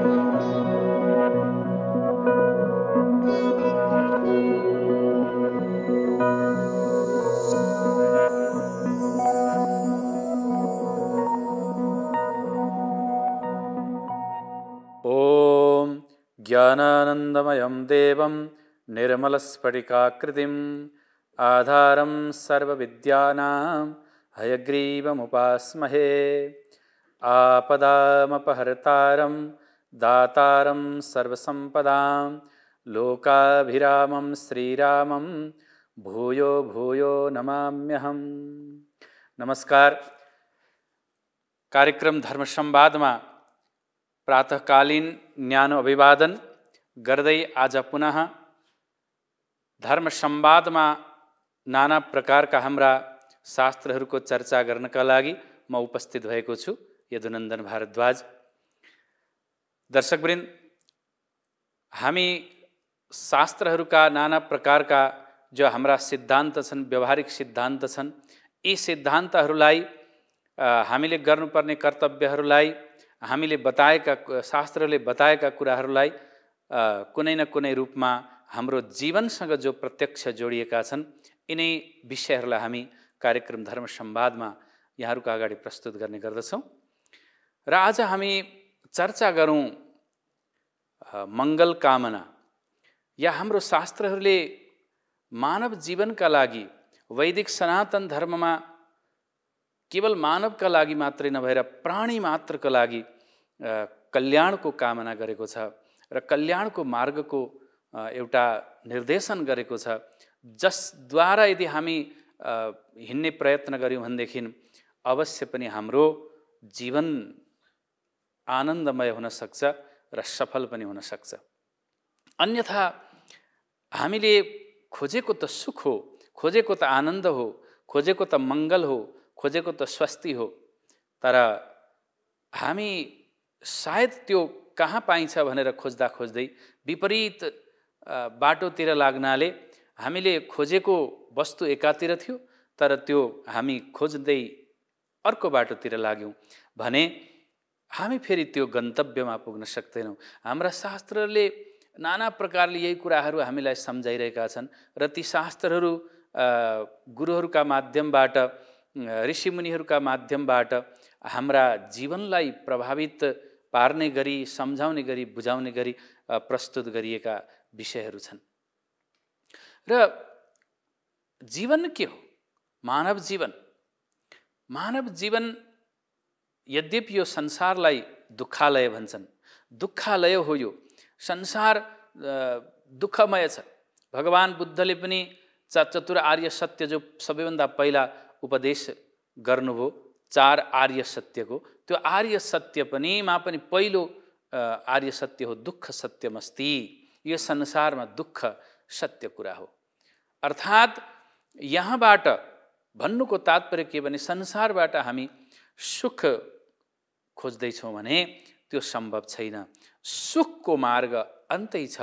ओम ज्ञानानंदमयं देवं निर्मलस्फटिकाकृतिम् आधारं सर्वविद्यानां हयग्रीवमुपास्महे आपदामपहर्तारं दातारं सर्वसंपदां लोकाभिरामं श्रीरामं भूयो भूयो नमाम्यहम्। नमस्कार। कार्यक्रम धर्म संवादमा प्रातःकालीन न्यानो अभिवादन गर्दै आज पुनः धर्म संवादमा नाना प्रकारका हाम्रा शास्त्रहरूको चर्चा गर्नका लागि म उपस्थित भएको छु, यदुनन्दन भारद्वाज। दर्शकवृन्द, हामी शास्त्रहरूका नाना प्रकारका जो हाम्रा सिद्धान्त छन्, व्यवहारिक सिद्धान्त छन्, यी सिद्धान्तहरूलाई हामीले गर्नुपर्ने कर्तव्यहरूलाई, हामीले बताएका शास्त्रले बताएका कुराहरूलाई कुनै न कुनै रूपमा हाम्रो जीवनसँग जो प्रत्यक्ष जोडिएका छन्, यिनै विषयहरूलाई हामी कार्यक्रम धर्म संवादमा यहाँहरूको अगाडि प्रस्तुत गर्ने गर्दछौँ। र आज हामी चर्चा गरौँ मङ्गल कामना, या हाम्रो शास्त्रहरूले मानव जीवनका लागि, वैदिक सनातन धर्ममा केवल मानवका लागि मात्रै नभएर प्राणी मात्रका लागि कल्याणको कामना गरेको छ र कल्याणको मार्गको एउटा निर्देशन गरेको छ, जसद्वारा यदि हामी हिँड्ने प्रयत्न गर्यौँ भनेदेखि अवश्य पनि हाम्रो जीवन आनन्दमय हुन सक्छ र सफल पनि हुन सक्छ। अन्यथा हामीले खोजेको त सुख हो, खोजेको त आनन्द हो, खोजेको त मङ्गल हो, खोजेको त स्वस्ति हो, तर हामी सायद त्यो कहाँ पाइन्छ भनेर खोज्दा खोज्दै विपरीत बाटोतिर लाग्नाले हामीले खोजेको वस्तु एकातिर थियो, तर त्यो हामी खोज्दै अर्को बाटोतिर लाग्यौँ भने हामी फेरि त्यो गन्तव्यमा पुग्न सक्दैनौँ। हाम्रा शास्त्रले नाना प्रकारले यही कुराहरू हामीलाई सम्झाइरहेका छन् र ती शास्त्रहरू गुरुहरूका माध्यमबाट, ऋषिमुनिहरूका माध्यमबाट हाम्रा जीवनलाई प्रभावित पार्ने गरी, सम्झाउने गरी, बुझाउने गरी प्रस्तुत गरिएका विषयहरू छन्। र जीवन के हो? मानव जीवन। मानव जीवन यद्यपि यो संसारलाई दुःखालय भन्छन्, दुःखालय हो यो संसार, दुःखमय छ। भगवान बुद्धले पनि चतुर आर्य सत्य जो सबैभन्दा पहिला उपदेश गर्नुभयो, 4 आर्य सत्यको, त्यो आर्य सत्य मा पनि पहिलो आर्य सत्य हो दुःख सत्यमस्ति। यो संसारमा दुःख सत्य कुरा हो। अर्थात् यहाँबाट भन्नुको तात्पर्य के भने संसारबाट हामी सुख खोज्दैछौँ भने त्यो सम्भव छैन। सुखको मार्ग अन्तै छ।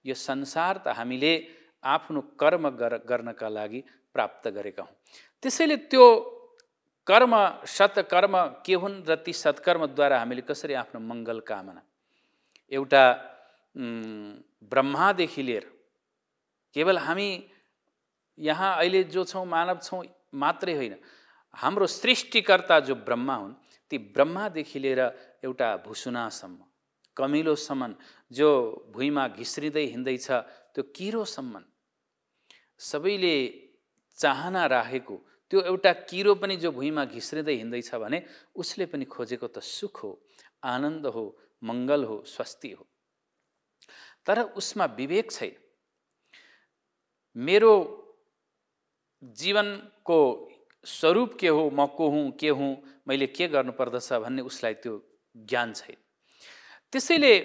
यो संसार त हामीले आफ्नो कर्म गर्नका लागि प्राप्त गरेका हौँ। त्यसैले त्यो कर्म, सत्कर्म के हुन् र ती सत्कर्मद्वारा हामीले कसरी आफ्नो मङ्गल कामना, एउटा ब्रह्मादेखि लिएर केवल हामी यहाँ अहिले जो छौँ मानव छौँ मात्रै होइन, हाम्रो सृष्टिकर्ता जो ब्रह्मा हुन्, ती ब्रह्मादेखि लिएर एउटा भुसुनासम्म, कमिलोसम्म, जो भुइँमा घिस्रिँदै हिँड्दैछ त्यो किरोसम्म सबैले चाहना राखेको त्यो एउटा किरो पनि जो भुइँमा घिस्रिँदै हिँड्दैछ भने उसले पनि खोजेको त सुख हो, आनन्द हो, मङ्गल हो, स्वस्ति हो। तर उसमा विवेक छैन। मेरो जीवनको स्वरूप के हो, म को हुँ, के हुँ, मैले के गर्नुपर्दछ भन्ने उसलाई त्यो ज्ञान छैन। त्यसैले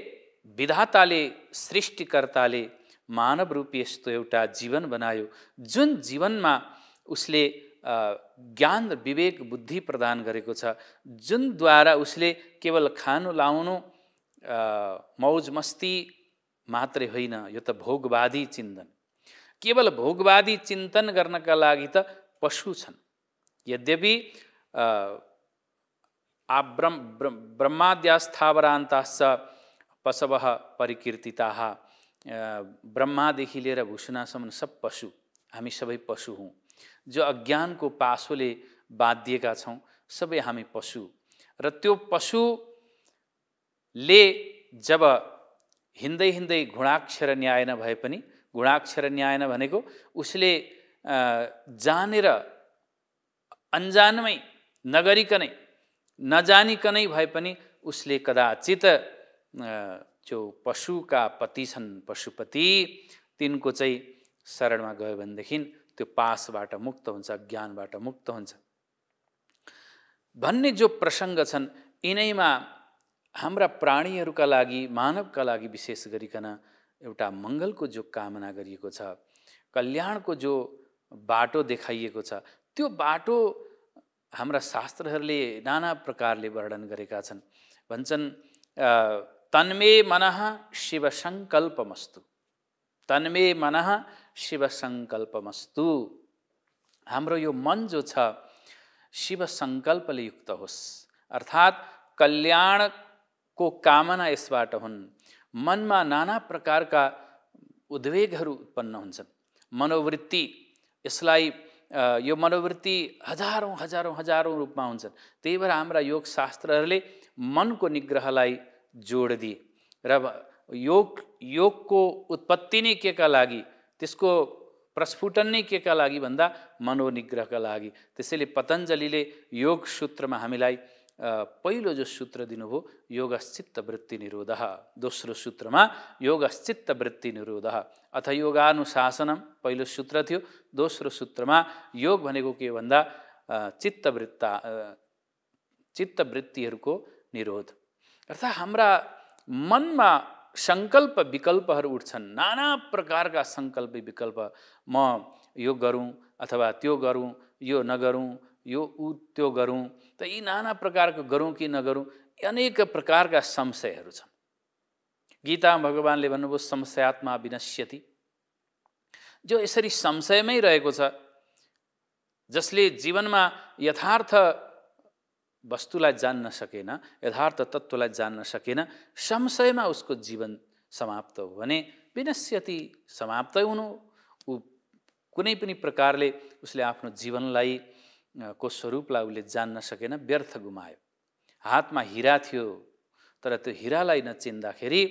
विधाताले, सृष्टिकर्ताले मानव रूपी यस्तो एउटा जीवन बनायो जुन जीवनमा उसले ज्ञान, विवेक, बुद्धि प्रदान गरेको छ, जुनद्वारा उसले केवल खानु लाउनु, मौज मस्ती मात्रै होइन, यो त भोगवादी चिन्तन, केवल भोगवादी चिन्तन गर्नका लागि त पशु छन्। यद्यपि ब्रह्माद्यास्थावरान्ताश्च पशवः परिकीर्तिताः, ब्रह्मादेखि लिएर भूषणासम्म सब पशु, हामी सबै पशु हौँ। जो अज्ञानको पासोले बाधिएका छौँ सबै हामी पशु। र त्यो पशुले जब हिँड्दै हिँड्दै गुणाक्षर न्यायन भए पनि, गुणाक्षर न्यायन भनेको उसले जानेर अन्जानमै नगरिकनै नजानिकनै भए पनि उसले कदाचित जो पशुका पति छन्, पशुपति, तिनको चाहिँ शरणमा गयो भनेदेखि त्यो पासबाट मुक्त हुन्छ, ज्ञानबाट मुक्त हुन्छ भन्ने जो प्रसङ्ग छन्, यिनैमा हाम्रा प्राणीहरूका लागि, मानवका लागि विशेष गरिकन एउटा मङ्गलको जो कामना गरिएको छ, कल्याणको जो बाटो देखाइएको छ, त्यो बाटो हाम्रा शास्त्रहरूले नाना प्रकारले वर्णन गरेका छन्। भन्छन् तन्मे मनः शिव सङ्कल्पमस्तु, तन्मे मनः शिव सङ्कल्पमस्तु। हाम्रो यो मन जो छ शिव सङ्कल्पले युक्त होस्, अर्थात् कल्याणको कामना यसबाट हुन्। मनमा नाना प्रकारका उद्वेगहरू उत्पन्न हुन्छन्, मनोवृत्ति, यसलाई यो मनोवृत्ति हजारौँ हजारौँ हजारौँ रूपमा हुन्छन्। त्यही भएर हाम्रा योग शास्त्रहरूले मनको निग्रहलाई जोड दिए र योगको उत्पत्ति नै केका लागि, त्यसको प्रस्फुटन नै केका लागि भन्दा मनोनिग्रहका लागि। त्यसैले पतञ्जलिले योग सूत्रमा हामीलाई पहिलो जो सूत्र दिनुभयो योगश्चित्त वृत्ति निरोधः, दोस्रो सूत्रमा योगश्चित्त वृत्ति निरोधः, अथ योगानुशासनम पहिलो सूत्र थियो, दोस्रो सूत्रमा योग भनेको के भन्दा चित्तवृत्तिहरूको निरोध। अर्थात् हाम्रा मनमा सङ्कल्प विकल्पहरू उठ्छन्, नाना प्रकारका सङ्कल्प विकल्प, म यो गरौँ अथवा त्यो गरौँ, यो नगरौँ, यो त्यो गरौँ, त यी नाना प्रकारको गरौँ कि नगरौँ अनेक प्रकारका संशयहरू छन्। गीतामा भगवानले भन्नुभयो संशयात्मा विनश्यति, जो यसरी संशयमै रहेको छ, जसले जीवनमा यथार्थ वस्तुलाई जान्न सकेन, यथार्थ तत्त्वलाई जान्न सकेन, संशयमा उसको जीवन समाप्त हो भने विनश्यति, समाप्त हुनु, ऊ कुनै पनि प्रकारले उसले आफ्नो जीवनलाई को स्वरूपलाई उसले जान्न सकेन, व्यर्थ गुमायो। हातमा हिरा थियो तर त्यो हिरालाई नचिन्दाखेरि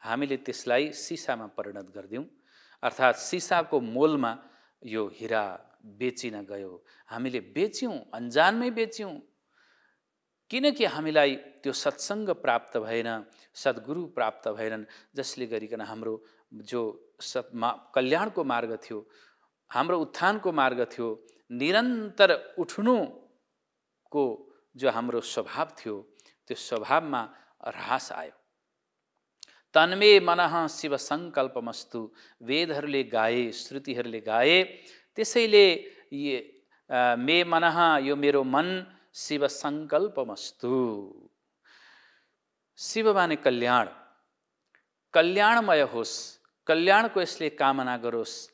हामीले त्यसलाई सिसामा परिणत गरिदियौँ, अर्थात् सिसाको मोलमा यो हिरा बेचिन गयो। हामीले बेच्यौँ, अन्जानमै बेच्यौँ, किनकि हामीलाई त्यो सत्सङ्ग प्राप्त भएन, सद्गुरु प्राप्त भएनन्, जसले गरिकन हाम्रो जो कल्याणको मार्ग थियो, हाम्रो उत्थानको मार्ग थियो, निरन्तर उठ्नुको जो हाम्रो स्वभाव थियो, त्यो स्वभावमा ह्रास आयो। तन्मे मनः शिव सङ्कल्पमस्तु, वेदहरूले गाए, श्रुतिहरूले गाए, त्यसैले मे मनः, यो मेरो मन, शिव सङ्कल्पमस्तु। शिव माने कल्याण, कल्याणमय होस्, कल्याणको यसले कामना गरोस्,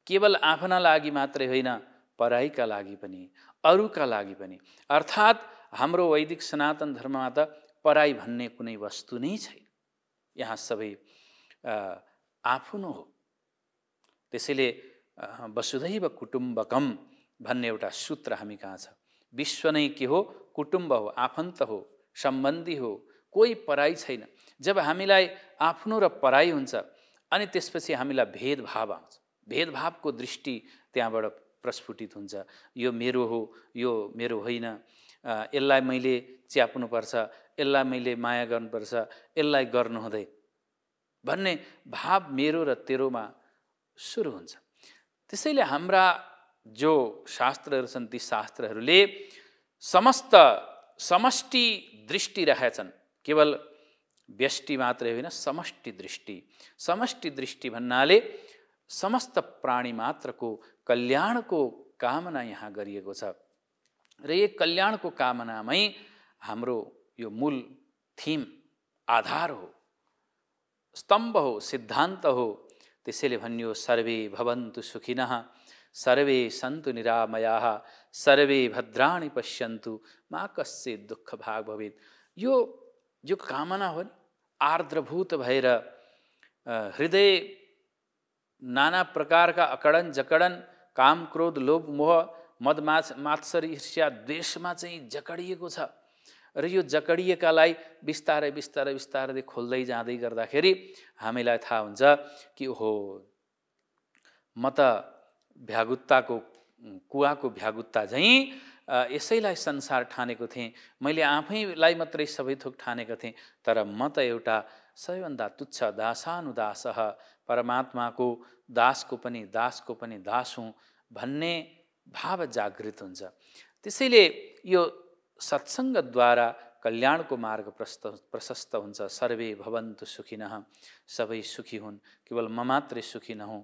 केवल आफ्ना लागि मात्रै होइन, पराईका लागि पनि, अरूका लागि पनि। अर्थात् हाम्रो वैदिक सनातन धर्ममा त पराई भन्ने कुनै वस्तु नै छैन, यहाँ सबै आफ्नो हो। त्यसैले वसुधैव कुटुम्बकम भन्ने एउटा सूत्र हामी कहाँ छ। विश्व नै के हो? कुटुम्ब हो, आफन्त हो, सम्बन्धी हो, कोही पराई छैन। जब हामीलाई आफ्नो र पराई हुन्छ अनि त्यसपछि हामीलाई भेदभाव आउँछ, भेदभावको दृष्टि त्यहाँबाट प्रस्फुटित हुन्छ। यो मेरो हो, यो मेरो होइन, यसलाई मैले च्याप्नुपर्छ, यसलाई मैले माया गर्नुपर्छ, यसलाई गर्नु हुँदैन भन्ने भाव मेरो र तेरोमा सुरु हुन्छ। त्यसैले हाम्रा जो शास्त्रहरू छन्, ती शास्त्रहरूले समष्टि दृष्टि राखेछन्, केवल व्यष्टि मात्रै होइन, समष्टि दृष्टि। समष्टि दृष्टि भन्नाले समस्त प्राणी मात्रको कल्याणको कामना यहाँ गरिएको छ र यो कल्याणको कामनामै हाम्रो यो मूल थीम, आधार हो, स्तम्भ हो, सिद्धान्त हो। त्यसैले भनियो सर्वे भवन्तु सुखिनः, सर्वे सन्तु निरामयाः, सर्वे भद्राणि पश्यन्तु मा कश्चित् दुःख भाग् भवेत्। यो जो कामना हो नि, आर्द्रभूत भएर हृदय नाना प्रकारका अकडन जकडन काम क्रोध लोभ मोह मद मात्सर्य ईर्ष्या द्वेषमा चाहिँ जकडिएको छ र यो जकडिएकालाई बिस्तारै बिस्तारै बिस्तारै खोल्दै जाँदै गर्दाखेरि हामीलाई थाहा हुन्छ कि ओहो म त भ्यागुत्ताको कुवाको भ्यागुत्ता झैँ यसैलाई संसार ठानेको थिएँ, मैले आफैलाई मात्रै सबै थोक ठानेको थिएँ, तर म त एउटा सबैभन्दा तुच्छ दासानुदासः परमात्माको दासको पनि दास हुँ भन्ने भाव जागृत हुन्छ। त्यसैले यो सत्सङ्गद्वारा कल्याणको मार्ग प्रशस्त हुन्छ। सर्वे भवन्तु सुखिनः, सबै सुखी हुन्, केवल म मात्रै सुखी नहुँ।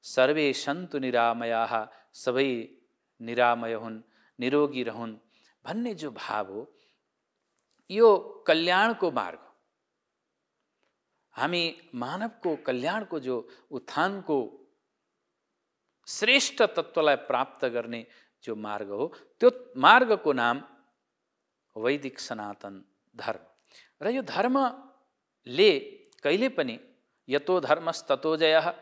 सर्वे सन्तु निरामयाः, सबै निरामय हुन्, निरोगी रहन् भन्ने जो भाव हो, यो कल्याणको मार्ग, हामी मानवको कल्याणको जो उत्थानको श्रेष्ठ तत्त्वलाई प्राप्त गर्ने जो मार्ग हो, त्यो मार्गको नाम वैदिक सनातन धर्म। र यो धर्मले कहिले पनि यतो धर्मस्ततो जयः,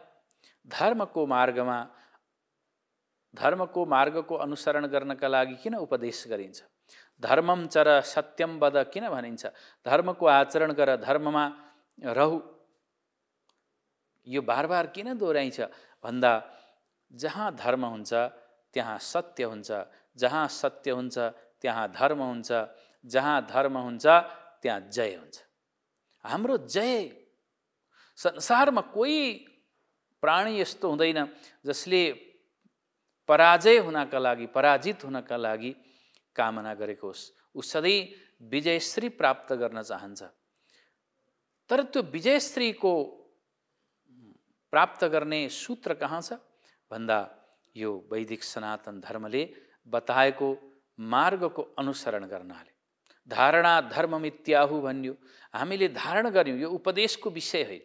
धर्मको मार्गको अनुसरण गर्नका लागि किन उपदेश गरिन्छ? धर्मम चर सत्यम वद किन भनिन्छ? धर्मको आचरण गर, धर्ममा रहु, यो बार बार किन दोहोऱ्याइन्छ भन्दा जहाँ धर्म हुन्छ त्यहाँ सत्य हुन्छ, जहाँ सत्य हुन्छ त्यहाँ धर्म हुन्छ, जहाँ धर्म हुन्छ त्यहाँ जय हुन्छ। हाम्रो जय, संसारमा कोही प्राणी यस्तो हुँदैन जसले पराजय हुनका लागि, पराजित हुनका लागि कामना गरेको होस्। ऊ सधैँ विजयश्री प्राप्त गर्न चाहन्छ। तर त्यो विजयश्रीको प्राप्त गर्ने सूत्र कहाँ छ भन्दा यो वैदिक सनातन धर्मले बताएको मार्गको अनुसरण गर्नाले। धारणा धर्ममित्याहु भन्यो, हामीले धारण गर्यौँ, यो उपदेशको विषय होइन।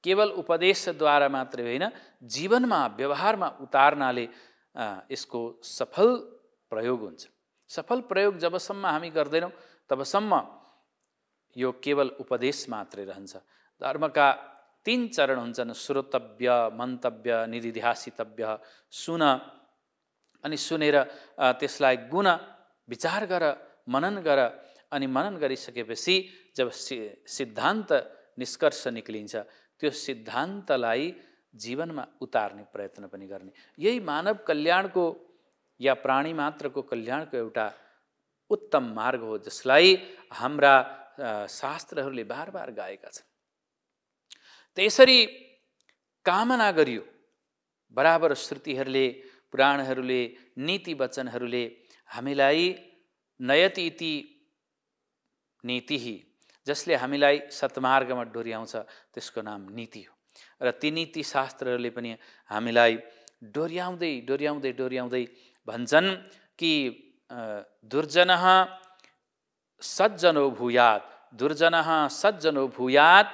केवल उपदेशद्वारा मात्रै होइन, जीवनमा व्यवहारमा उतार्नाले यसको सफल प्रयोग हुन्छ। सफल प्रयोग जबसम्म हामी गर्दैनौँ तबसम्म यो केवल उपदेश मात्रै रहन्छ। धर्मका 3 चरण हुन्छन्, श्रोतव्य, मन्तव्य, निधिध्यासितव्य। सुन, अनि सुनेर त्यसलाई गुण विचार गर, मनन गर, अनि मनन गरिसकेपछि जब सिद्धान्त निष्कर्ष निक्लिन्छ त्यो सिद्धान्तलाई जीवनमा उतार्ने प्रयत्न पनि गर्ने। यही मानव कल्याणको या प्राणी मात्रको कल्याणको एउटा उत्तम मार्ग हो, जसलाई हाम्रा शास्त्रहरूले बार बार गाएका छन्। त्यसरी कामना गरियो, बराबर श्रुतिहरूले, पुराणहरूले, नीति वचनहरूले हामीलाई नयति इति नीतिहि, जसले हामीलाई सत्मार्गमा डोर्याउँछ, त्यसको नाम नीति हो। र ती नीति शास्त्रहरूले पनि हामीलाई डोर्याउँदै डोर्याउँदै डोर्याउँदै भन्छन् कि दुर्जनः सज्जनो भूयात्, दुर्जनः सज्जनो भूयात्,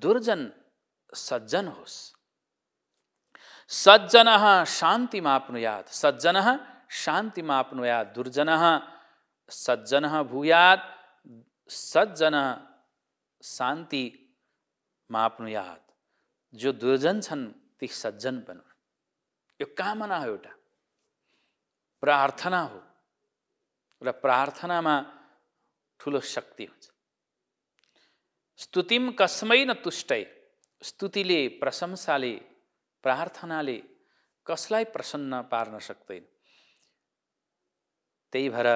दुर्जन सज्जन होस्, सज्जनः शान्तिमाप्नुयात्, सज्जनः शान्तिमाप्नुयात्, दुर्जनः सज्जनः भूयात्, सज्जनः शान्तिमाप्नुयात्। जो दुर्जन छन् ती सज्जन बनुन्। यो कामना हो, एउटा प्रार्थना हो, र प्रार्थनामा ठुलो शक्ति हुन्छ। स्तुतिम कस्मै न तुष्टै, स्तुतिले, प्रशंसाले, प्रार्थनाले कसलाई प्रसन्न पार्न सक्दैन। त्यही भएर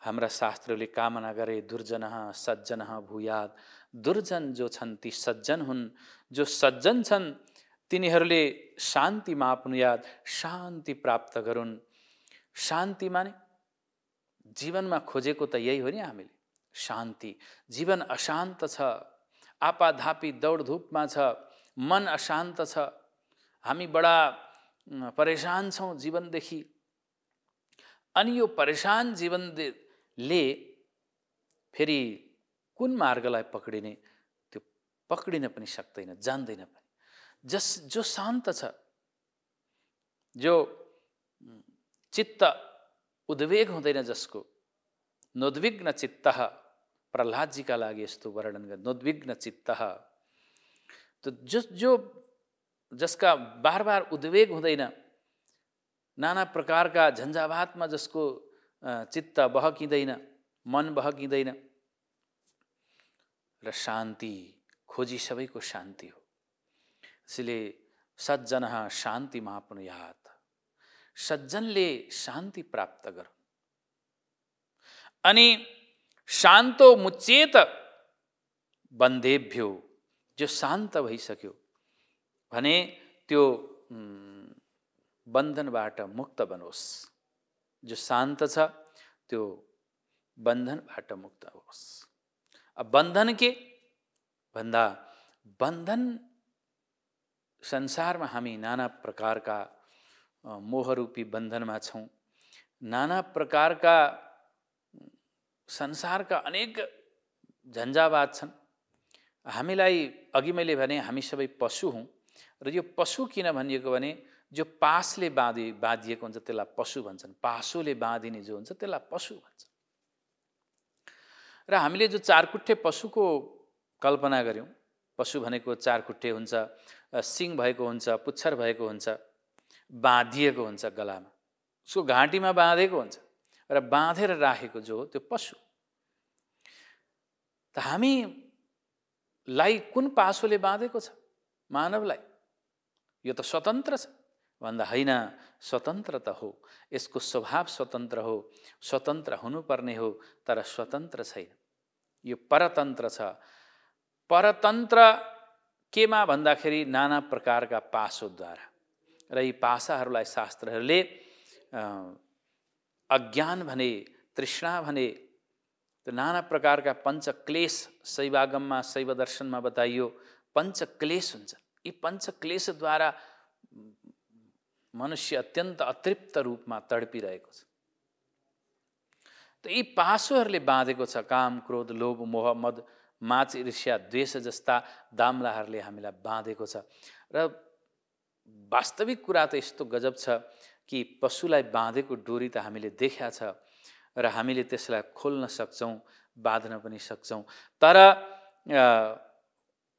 हाम्रा शास्त्रले कामना गरे दुर्जनः सज्जनः भूयात्, दुर्जन जो छन् ती सज्जन हुन्, जो सज्जन छन् तिनीहरूले शान्ति माप्नुयात्, शान्ति प्राप्त गरून्। शान्ति माने जीवनमा खोजेको त यही हो नि हामीले, शान्ति। जीवन अशान्त छ, आपाधापी दौडधुपमा छ, मन अशान्त छ, हामी बडा परेशान छौँ जीवनदेखि। अनि यो परेशान जीवनले फेरि कुन मार्गलाई पक्रिने, त्यो पक्रिन पनि सक्दैन, जान्दैन पनि। जो शान्त छ, जो चित्त उद्वेग हुँदैन, जसको नोद्विग्न चित्तः प्रहलादजीका लागि यस्तो वर्णन गर्नु, नोद्विग्न चित्तः, तो जसका बार बार उद्वेग हुँदैन, नाना प्रकारका झन्झावातमा जसको चित्त बहकिँदैन, मन बहकिँदैन, र शान्ति खोजी सबैको शान्ति हो। यसले सज्जनः शान्तिमाप्नुयात्, सज्जनले शान्ति प्राप्त गरून्। अनि शान्तो मुच्येत बन्धेभ्यो, जो शान्त भइसक्यो भने त्यो बन्धनबाट मुक्त बनोस्। जो शान्त छ त्यो बन्धनबाट मुक्त होस्। अब बन्धन के भन्दा, बन्धन संसारमा हामी नाना प्रकारका मोहरूपी बन्धनमा छौँ। नाना प्रकारका संसारका अनेक झन्झावात छन्। हामीलाई अघि मैले भने हामी सबै पशु हौँ, र यो पशु किन भनिएको भने जो पासले बाँधिएको हुन्छ त्यसलाई पशु भन्छन्, पासोले बाँधिने जो हुन्छ त्यसलाई पशु भन्छन्। र हामीले जो चारखुट्टे पशुको कल्पना गर्यौँ, पशु भनेको चारखुट्टे हुन्छ, सिङ भएको हुन्छ, पुच्छर भएको हुन्छ, बाँधिएको हुन्छ गलामा, उसको घाँटीमा बाँधेको हुन्छ र बाँधेर राखेको जो हो त्यो पशु। त हामीलाई कुन पासोले बाँधेको छ मानवलाई? यो त स्वतन्त्र छ भन्दा होइन, स्वतन्त्र त हो, यसको स्वभाव स्वतन्त्र हो, स्वतन्त्र हुनुपर्ने हो, तर स्वतन्त्र छैन, यो परतन्त्र छ। परतन्त्र केमा भन्दाखेरि नाना प्रकारका पासोद्वारा, र यी पासाहरूलाई शास्त्रहरूले अज्ञान भने, तृष्णा भने, तो नाना प्रकारका पञ्चक्लेश शैवागममा, शैव दर्शनमा बताइयो पञ्चक्लेश हुन्छ। यी पञ्चक्लेशद्वारा मनुष्य अत्यन्त अतृप्त रूपमा तडपिरहेको छ। त यी पासोहरूले बाँधेको छ। काम, क्रोध, लोभ, मोह, मद, माच, ईर्ष्या, द्वेष जस्ता दामलाहरूले हामीलाई बाँधेको छ। र वास्तविक कुरा त यस्तो गजब छ कि पशुलाई बाँधेको डोरी त हामीले देख्या छ र हामीले त्यसलाई खोल्न सक्छौँ, बाँध्न पनि सक्छौँ। तर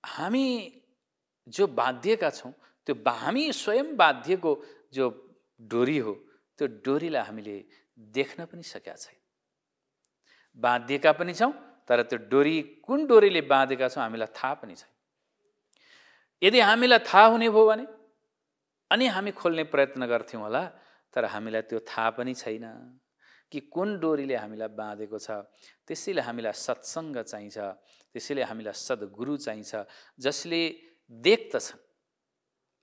हामी जो बाँधिएका छौँ त्यो हामी स्वयं बाँधिएको जो डोरी हो त्यो डोरीलाई हामीले देख्न पनि सकेका छैन। बाँधिएका पनि छौँ तर त्यो डोरी कुन डोरीले बाँधेका छौँ हामीलाई थाहा पनि छैन। यदि हामीलाई थाहा हुने भयो भने अनि हामी खोल्ने प्रयत्न गर्थ्यौँ होला, तर हामीलाई त्यो थाहा पनि छैन कि कुन डोरीले हामीलाई बाँधेको छ। त्यसैले हामीलाई सत्सङ्ग चाहिन्छ, त्यसैले हामीलाई सद्गुरु चाहिन्छ जसले देख्दछन्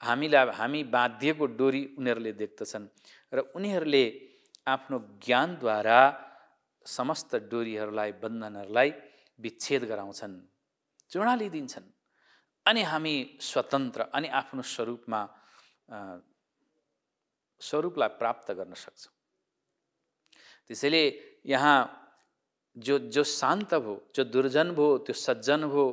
हामीलाई, हामी बाँधिएको डोरी उनीहरूले देख्दछन् र उनीहरूले आफ्नो ज्ञानद्वारा समस्त डोरीहरूलाई, बन्धनहरूलाई विच्छेद गराउँछन्, चुडालिदिन्छन्, अनि हामी स्वतन्त्र अनि आफ्नो स्वरूपलाई प्राप्त गर्न सक्छौँ। त्यसैले यहाँ जो शान्त भो, जो दुर्जन भो त्यो सज्जन भो,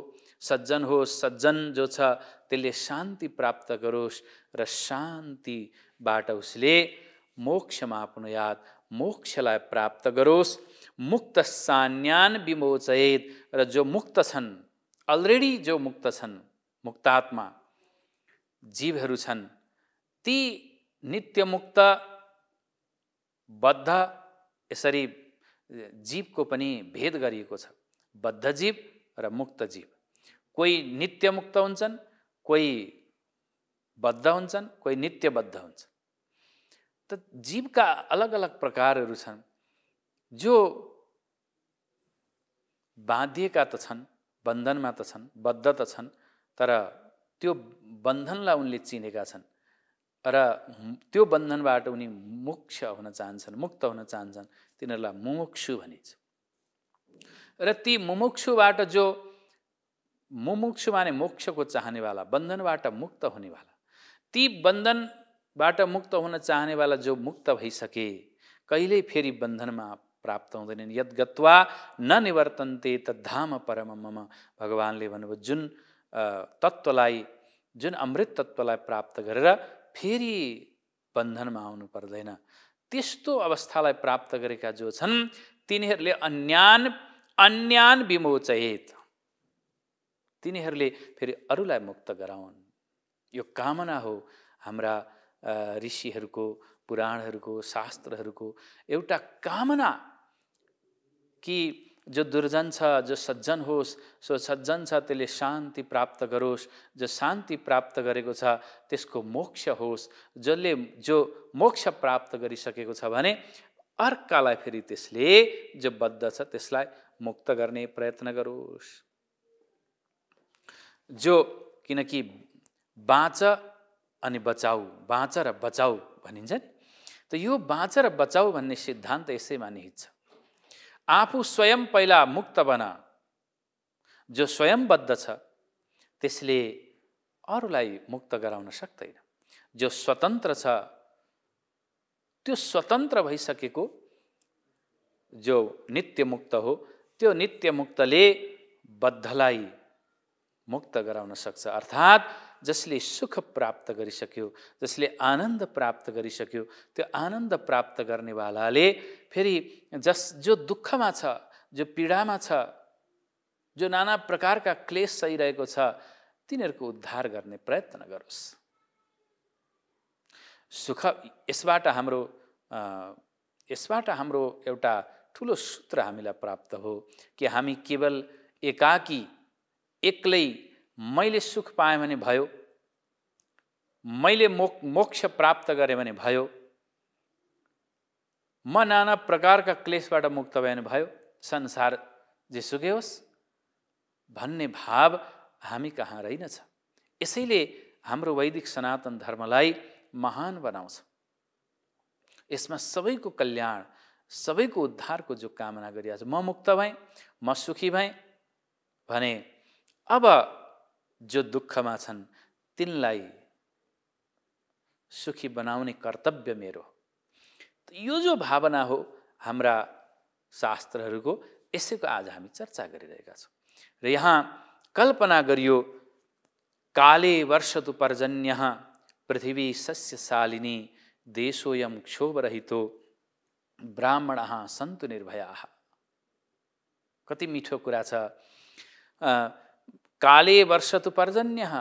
सज्जन हो, सज्जन जो छ त्यसले शान्ति प्राप्त गरोस् र शान्तिबाट उसले मोक्षमा आफ्नो याद, मोक्षलाई प्राप्त गरोस्। मुक्त सान्यान विमोचयेत, र जो मुक्त छन्, अलरेडी जो मुक्त छन्, मुक्तात्मा जीवहरू छन्, ती नित्यमुक्त बद्ध, यसरी जीवको पनि भेद गरिएको छ, बद्ध जीव र मुक्त जीव। कोही नित्यमुक्त हुन्छन्, कोही बद्ध हुन्छन्, कोही नित्यबद्ध हुन्छन्। त जीवका अलग अलग प्रकारहरू छन्। जो बाँधिएका त छन्, बन्धनमा त छन्, बद्ध त छन्, तर त्यो बन्धनलाई उनले चिनेका छन् र त्यो बन्धनबाट उनी मोक्ष हुन चाहन्छन्, मुक्त हुन चाहन्छन्, तिनीहरूलाई मुमुक्षु भनिन्छ। र ती मुमुक्षुबाट जो मुमुक्षु माने मोक्षको चाहनेवाला, बन्धनबाट मुक्त हुनेवाला, ती बन्धनबाट मुक्त हुन चाहनेवाला जो मुक्त भइसके कहिल्यै फेरि बन्धनमा प्राप्त हुँदैनन्। यद गत्वा न निवर्तन्ते तद्धाम परम मम, भगवानले भन्नुभयो जुन तत्त्वलाई, जुन अमृत तत्त्वलाई प्राप्त गरेर फेरि बन्धनमा आउनु पर्दैन, त्यस्तो अवस्थालाई प्राप्त गरेका जो छन् तिनीहरूले अन्यान अन्यान विमोचयेत, तिनीहरूले फेरि अरूलाई मुक्त गराउन्। यो कामना हो हाम्रा ऋषिहरूको, पुराणहरूको, शास्त्रहरूको एउटा कामना कि जो दुर्जन छ, जो सज्जन होस्, सो सज्जन छ त्यसले शान्ति प्राप्त गरोस्, जो शान्ति प्राप्त गरेको छ त्यसको मोक्ष होस्, जो मोक्ष प्राप्त गरिसकेको छ भने अर्कालाई फेरि त्यसले जो बद्ध छ त्यसलाई मुक्त गर्ने प्रयत्न गरोस्। जो किनकि बाँच अनि बचाऊ, बाँच र बचाऊ भनिन्छ नि, त यो बाँच र बचाऊ भन्ने सिद्धान्त यसैमा निहित छ। आफू स्वयं पहिला मुक्त बना, जो स्वयंबद्ध छ त्यसले अरूलाई मुक्त गराउन सक्दैन। जो स्वतन्त्र छ त्यो स्वतन्त्र भइसकेको जो नित्य मुक्त हो, त्यो नित्य मुक्तले बद्धलाई मुक्त गराउन सक्छ। अर्थात् जसले सुख प्राप्त गरिसक्यो, जसले आनन्द प्राप्त गरिसक्यो, त्यो आनन्द प्राप्त गर्नेवालाले फेरि जो दुःखमा छ, जो पीडामा छ, जो नाना प्रकारका क्लेश सहिरहेको छ, तिनीहरूको उद्धार गर्ने प्रयत्न गरोस्। सुख यसबाट हाम्रो एउटा ठुलो सूत्र हामीलाई प्राप्त हो कि हामी केवल एकाकी एक्लै मैले सुख पाएँ भने भयो, मैले मोक्ष प्राप्त गरेँ भने भयो, म नाना प्रकारका क्लेशबाट मुक्त भएँ भने भयो, संसार जेसुकै होस् भन्ने भाव हामी कहाँ रहेनछ। यसैले हाम्रो वैदिक सनातन धर्मलाई महान बनाउँछ। यसमा सबैको कल्याण, सबैको उद्धारको जो कामना गरिरहेछ, म मुक्त भएँ, म सुखी भएँ भने अब जो दुःखमा छन् तिनलाई सुखी बनाउने कर्तव्य मेरो। यो जो भावना हो हाम्रा शास्त्रहरूको, यसैको आज हामी चर्चा गरिरहेका छौँ। र यहाँ कल्पना गरियो काले वर्षतु पर्जन्यः पृथिवी सस्यशालिनी देशोऽयं क्षोभरहितो ब्राह्मणः सन्तु निर्भयाः। कति मिठो कुरा छ। काले वर्षतु पर्जन्यः,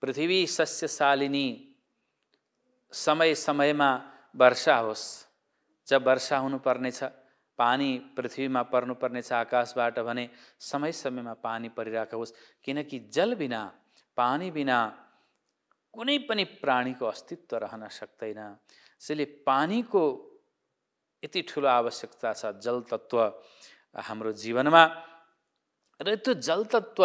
पृथ्वी सस्यशालिनी, समय समयमा वर्षा होस्। जब वर्षा हुनुपर्ने छ, पानी पृथ्वीमा पर्नुपर्ने छ आकाशबाट भने समय समयमा पानी परिरहेको होस्। किनकि जल बिना, पानी बिना कुनै पनि प्राणीको अस्तित्व रहन सक्दैन। त्यसैले पानीको यति ठुलो आवश्यकता छ जल तत्त्व हाम्रो जीवनमा। र त्यो जल तत्त्व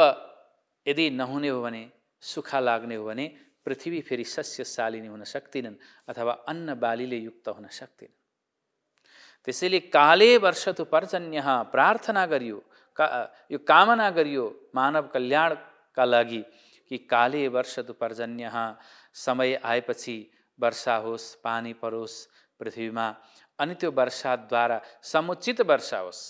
यदि नहुने हो भने, सुखा लाग्ने हो भने पृथ्वी फेरि सस्यशालिनी हुन सक्दिनन् अथवा अन्न बालीले युक्त हुन सक्दिनन्। त्यसैले काले वर्षतु पर्जन्यः, प्रार्थना गरियो, यो कामना गरियो मानव कल्याणका लागि कि काले वर्षतु पर्जन्यः, समय आएपछि वर्षा होस्, पानी परोस् पृथ्वीमा, अनि त्यो वर्षाद्वारा समुचित वर्षा होस्।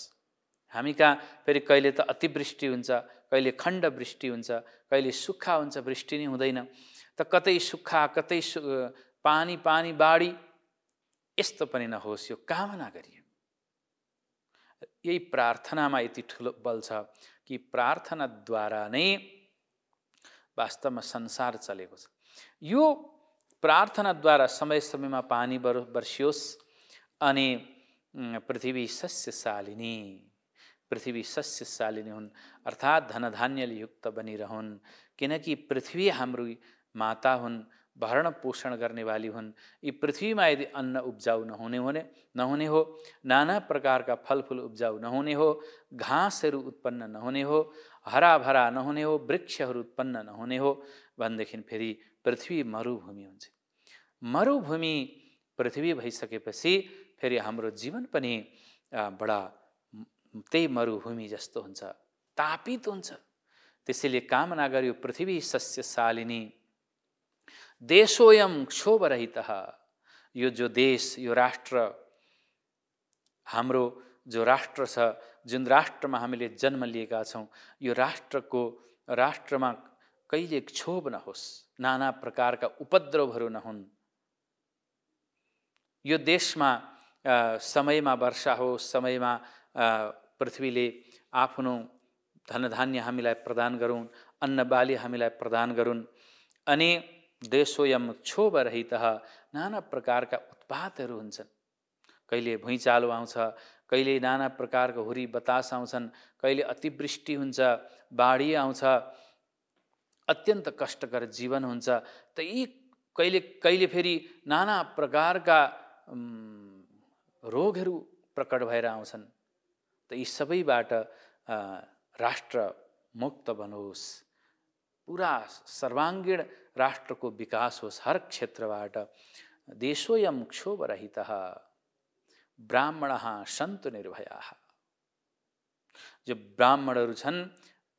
हामी कहाँ फेरि कहिले त अतिवृष्टि हुन्छ, कहिले खण्ड वृष्टि हुन्छ, कहिले सुक्खा हुन्छ, वृष्टि नै हुँदैन। त कतै सुक्खा, कतै पानी बाढी, यस्तो पनि नहोस्, यो कामना गरियो। यही प्रार्थनामा यति ठुलो बल छ कि प्रार्थनाद्वारा नै वास्तवमा संसार चलेको छ। यो प्रार्थनाद्वारा समय समयमा पानी बर्सियोस् अनि पृथ्वी सस्यशालिनी, पृथ्वी सस्यशालिनी हुन्, अर्थात् धनधान्यले युक्त बनिरहन्। किनकि पृथ्वी हाम्रो माता हुन्, भरण पोषण गर्नेवाली हुन्। यी पृथ्वीमा यदि अन्न उब्जाउ नहुने हो, नाना प्रकारका फलफुल उब्जाउ नहुने हो, घाँसहरू उत्पन्न नहुने हो, हराभरा नहुने हो, वृक्षहरू उत्पन्न नहुने हो भनेदेखि फेरि पृथ्वी मरुभूमि हुन्छ। मरुभूमि पृथ्वी भइसकेपछि फेरि हाम्रो जीवन पनि बडा त्यही मरुभूमि जस्तो हुन्छ, तापित हुन्छ। त्यसैले कामना गर्यो पृथ्वी सस्यशालिनी देशोऽयं क्षोभरहितः। यो जो देश, यो राष्ट्र, हाम्रो जो राष्ट्र छ, जुन राष्ट्रमा हामीले जन्म लिएका छौँ, यो राष्ट्रमा कहिले क्षोभ नहोस्, नाना प्रकारका उपद्रवहरू नहुन्। यो देशमा समयमा वर्षा होस्, समयमा पृथ्वीले आफ्नो धनधान्य हामीलाई प्रदान गरून्, अन्नबाली हामीलाई प्रदान गरून्। अनि देशोयम क्षोभरहितः, नाना प्रकारका उत्पातहरू हुन्छन्। कहिले भुइँचालो आउँछ, कहिले नाना प्रकारको हुरी बतास आउँछन्, कहिले अतिवृष्टि हुन्छ, बाढी आउँछ, अत्यन्त कष्टकर जीवन हुन्छ। त यी कहिले कहिले फेरि नाना प्रकारका रोगहरू प्रकट भएर आउँछन्। त यी सबैबाट राष्ट्र मुक्त बनोस्, पुरा सर्वाङ्गीण राष्ट्रको विकास होस् हर क्षेत्रबाट। देशोयम क्षोभरहितः ब्राह्मणः सन्तु निर्भयाः। जो ब्राह्मणहरू छन्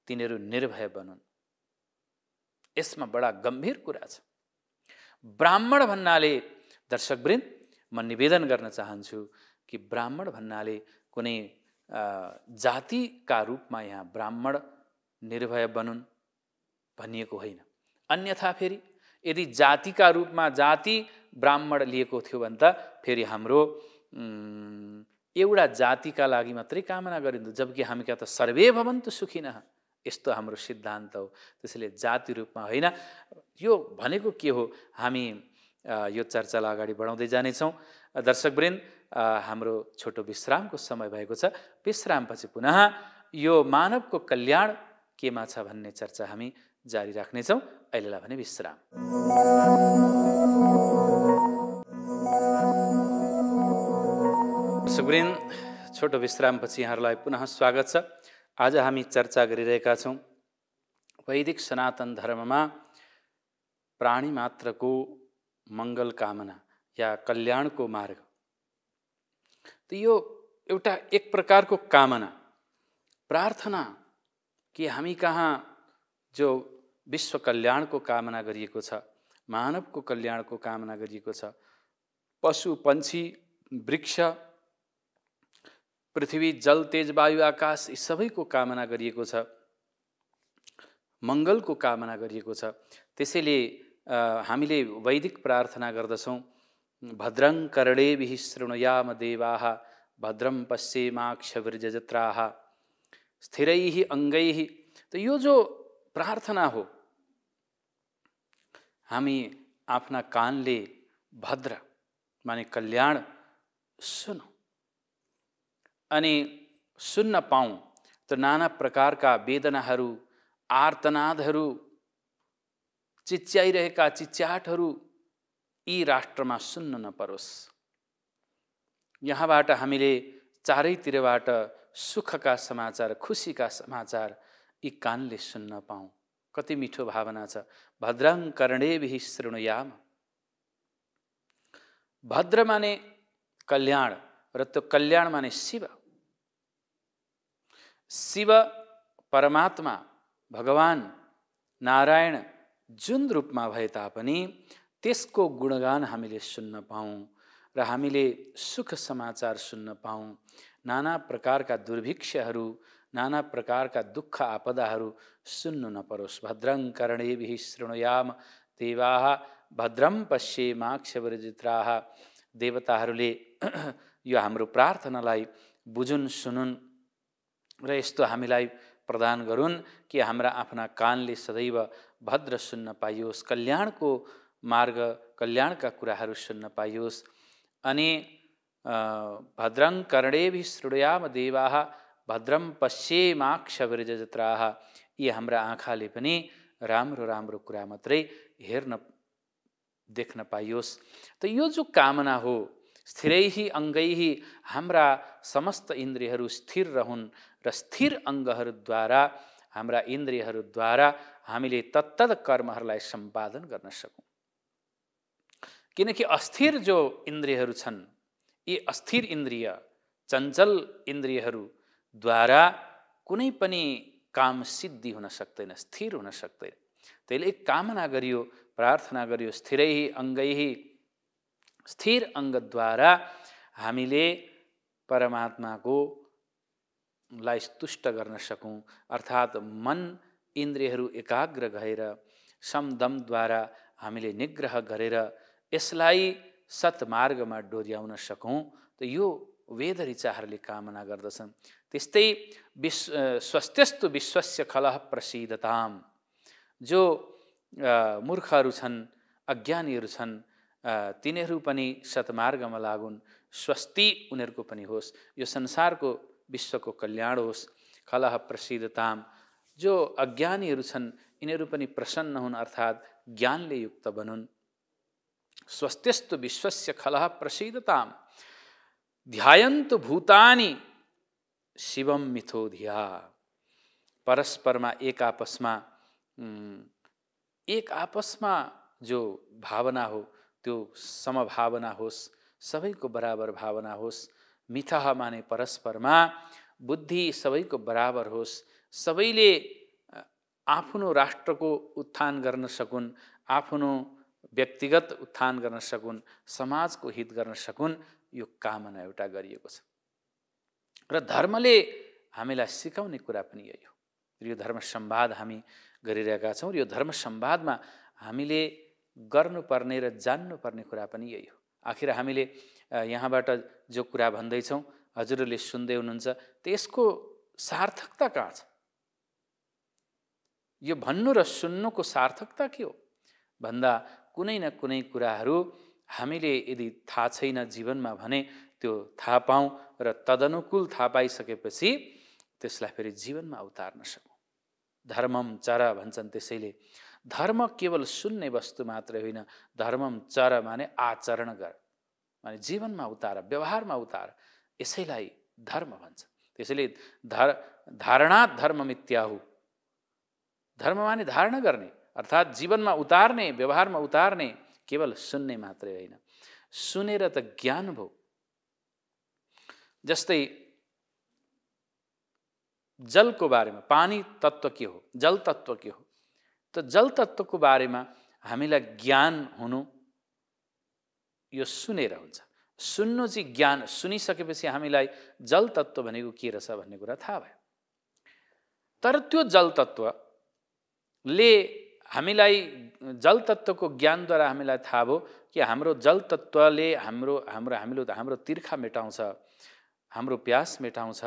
तिनीहरू निर्भय बनुन्। यसमा बडा गम्भीर कुरा छ। ब्राह्मण भन्नाले दर्शकवृन्द म निवेदन गर्न चाहन्छु कि ब्राह्मण भन्नाले कुनै जातिका रूपमा यहाँ ब्राह्मण निर्भय बनुन् भनिएको होइन। अन्यथा फेरि यदि जातिका रूपमा जाति ब्राह्मण लिएको थियो भने त फेरि हाम्रो एउटा जातिका लागि मात्रै कामना गरिन्थ्यो, जबकि हामी क्या त सर्वे भवन्तु सुखिनः, यस्तो हाम्रो सिद्धान्त हो। त्यसैले जाति रूपमा होइन। यो भनेको के हो, हामी यो चर्चालाई अगाडि बढाउँदै जानेछौँ। दर्शकवृन्द, हाम्रो छोटो विश्रामको समय भएको छ। विश्रामपछि पुनः यो मानवको कल्याण केमा छ भन्ने चर्चा हामी जारी राख्नेछौँ। अहिलेलाई भने विश्राम। दर्शकवृन्द, छोटो विश्रामपछि यहाँहरूलाई पुनः स्वागत छ। आज हामी चर्चा गरिरहेका छौँ वैदिक सनातन धर्ममा प्राणी मात्रको मङ्गल कामना या कल्याणको मार्ग। त यो एउटा एक प्रकारको कामना, प्रार्थना कि हामी कहाँ जो विश्व कल्याणको कामना गरिएको छ, मानवको कल्याणको कामना गरिएको छ, पशु पन्छी वृक्ष पृथ्वी जल तेज वायु आकाश यी सबैको कामना गरिएको छ, मङ्गलको कामना गरिएको छ। त्यसैले हामीले वैदिक प्रार्थना गर्दछौँ, भद्रं कर्णेभिः शृणुयाम देवाः भद्रं पश्येमाक्षभिर्यजत्राः स्थिरैः अङ्गैः। त यो जो प्रार्थना हो, हामी आफ्ना कानले भद्र माने कल्याण सुनौँ अनि सुन्न पाऊँ। त नाना प्रकारका वेदनाहरू, आर्तनादहरू, चिच्याइरहेका चिच्याटहरू यी राष्ट्रमा सुन्न नपरोस्। यहाँबाट हामीले चारैतिरबाट सुखका समाचार, खुसीका समाचार यी कानले सुन्न पाऊँ। कति मिठो भावना छ। भद्रं कर्णेभिः शृणुयाम। भद्र माने कल्याण र त्यो कल्याण माने शिव। शिव परमात्मा भगवान नारायण जुन रूपमा भए तापनि त्यसको गुणगान हामीले सुन्न पाऊँ र हामीले सुख समाचार सुन्न पाऊँ। नाना प्रकारका दुर्भिक्षहरू, नाना प्रकारका दुःख आपदाहरू सुन्नु नपरोस्। भद्रं कर्णेभिः शृणुयाम देवाः भद्रं पश्येमाक्षभिर्यजत्राः। देवताहरूले यो हाम्रो प्रार्थनालाई बुझुन्, सुनुन् र यस्तो हामीलाई प्रदान गरून् कि हाम्रा आफ्ना कानले सदैव भद्र सुन्न पाइयोस्, कल्याणको मार्ग, कल्याणका कुराहरू सुन्न पाइयोस्। अनि भद्रं कर्णेभिः शृणुयाम देवाः भद्रं पश्येमाक्षभिर्यजत्राः। यी हाम्रा आँखाले पनि राम्रो राम्रो कुरा मात्रै हेर्न देख्न पाइयोस्। त यो जो कामना हो, स्थिरैः अङ्गैः, हाम्रा समस्त इन्द्रियहरू स्थिर रहन् र स्थिर अङ्गहरूद्वारा, हाम्रा इन्द्रियहरूद्वारा हामीले तत्तद कर्महरूलाई सम्पादन गर्न सकौँ। किनकि अस्थिर जो इन्द्रियहरू छन्, यी अस्थिर इन्द्रिय, चञ्चल इन्द्रियहरूद्वारा कुनै पनि काम सिद्धि हुन सक्दैन, स्थिर हुन सक्दैन। त्यसले एक कामना गरियो, प्रार्थना गरियो, स्थिरैः अङ्गैः, स्थिर अङ्गद्वारा हामीले परमात्माको लाई तुष्ट गर्न सकौँ। अर्थात् मन इन्द्रियहरू एकाग्र गरेर समदमद्वारा हामीले निग्रह गरेर यसलाई सत्मार्गमा डोर्याउन सकौँ। त यो वेद ऋचाहरूले कामना गर्दछन्। त्यस्तै स्वस्त्यस्तु विश्वस्य खलः प्रसीदताम, जो मूर्खहरू छन्, अज्ञानीहरू छन्, तिनीहरू पनि सत्मार्गमा लागुन्, स्वस्ति उनीहरूको पनि होस्, यो संसारको विश्वको कल्याण होस्। खलः प्रसीदताम, जो अज्ञानीहरू छन् यिनीहरू पनि प्रसन्न हुन्, अर्थात् ज्ञानले युक्त बनुन्। स्वस्त्यस्तु विश्वस्य खलः प्रसीदताम ध्यायन्तु भूतानि शिवम मिथो धिया। परस्परमा एक आपसमा जो भावना हो त्यो समभावना होस्, सबैको बराबर भावना होस्। मिथः माने परस्परमा, बुद्धि सबैको बराबर होस्, सबैले आफ्नो राष्ट्रको उत्थान गर्न सकुन्, आफ्नो व्यक्तिगत उत्थान गर्न सकुन्, समाजको हित गर्न सकुन्, यो कामना एउटा गरिएको छ। र धर्मले हामीलाई सिकाउने कुरा पनि यही हो। यो धर्म संवाद हामी गरिरहेका छौँ, र यो धर्म संवादमा हामीले गर्नुपर्ने र जान्नुपर्ने कुरा पनि यही हो। आखिर हामीले यहाँबाट जो कुरा भन्दैछौँ, हजुरहरूले सुन्दै हुनुहुन्छ, त्यसको सार्थकता कहाँ छ? यो भन्नु र सुन्नुको सार्थकता के हो भन्दा कुनै न कुनै कुराहरू हामीले यदि थाहा छैन जीवनमा भने त्यो थाहा पाऊँ र तदनुकूल थाहा पाइसकेपछि त्यसलाई फेरि जीवनमा उतार्न सकौँ। धर्मम चर भन्छन्, त्यसैले धर्म केवल सुन्ने वस्तु मात्रै होइन, धर्मम चर माने आचरण गर, माने जीवनमा उतार, व्यवहारमा उतार, यसैलाई धर्म भन्छ। त्यसैले धारणात् धर्ममित्याहु, धर्म माने धारणा गर्ने, अर्थात् जीवनमा उतार्ने, व्यवहारमा उतार्ने, केवल सुन्ने मात्रै होइन। सुनेर त ज्ञान भयो। जस्तै जलको बारेमा, पानी तत्त्व के हो, जल तत्त्व के हो, त जल तत्त्वको बारेमा हामीलाई ज्ञान हुनु यो सुनेर हुन्छ। सुन्नु चाहिँ ज्ञान, सुनिसकेपछि हामीलाई जल तत्त्व भनेको के रहेछ भन्ने कुरा थाहा भयो। तर त्यो जल तत्त्वले हामीलाई, जल तत्त्वको ज्ञानद्वारा हामीलाई थाहा भयो कि हाम्रो जल तत्त्वले हाम्रो तिर्खा मेटाउँछ, हाम्रो प्यास मेटाउँछ,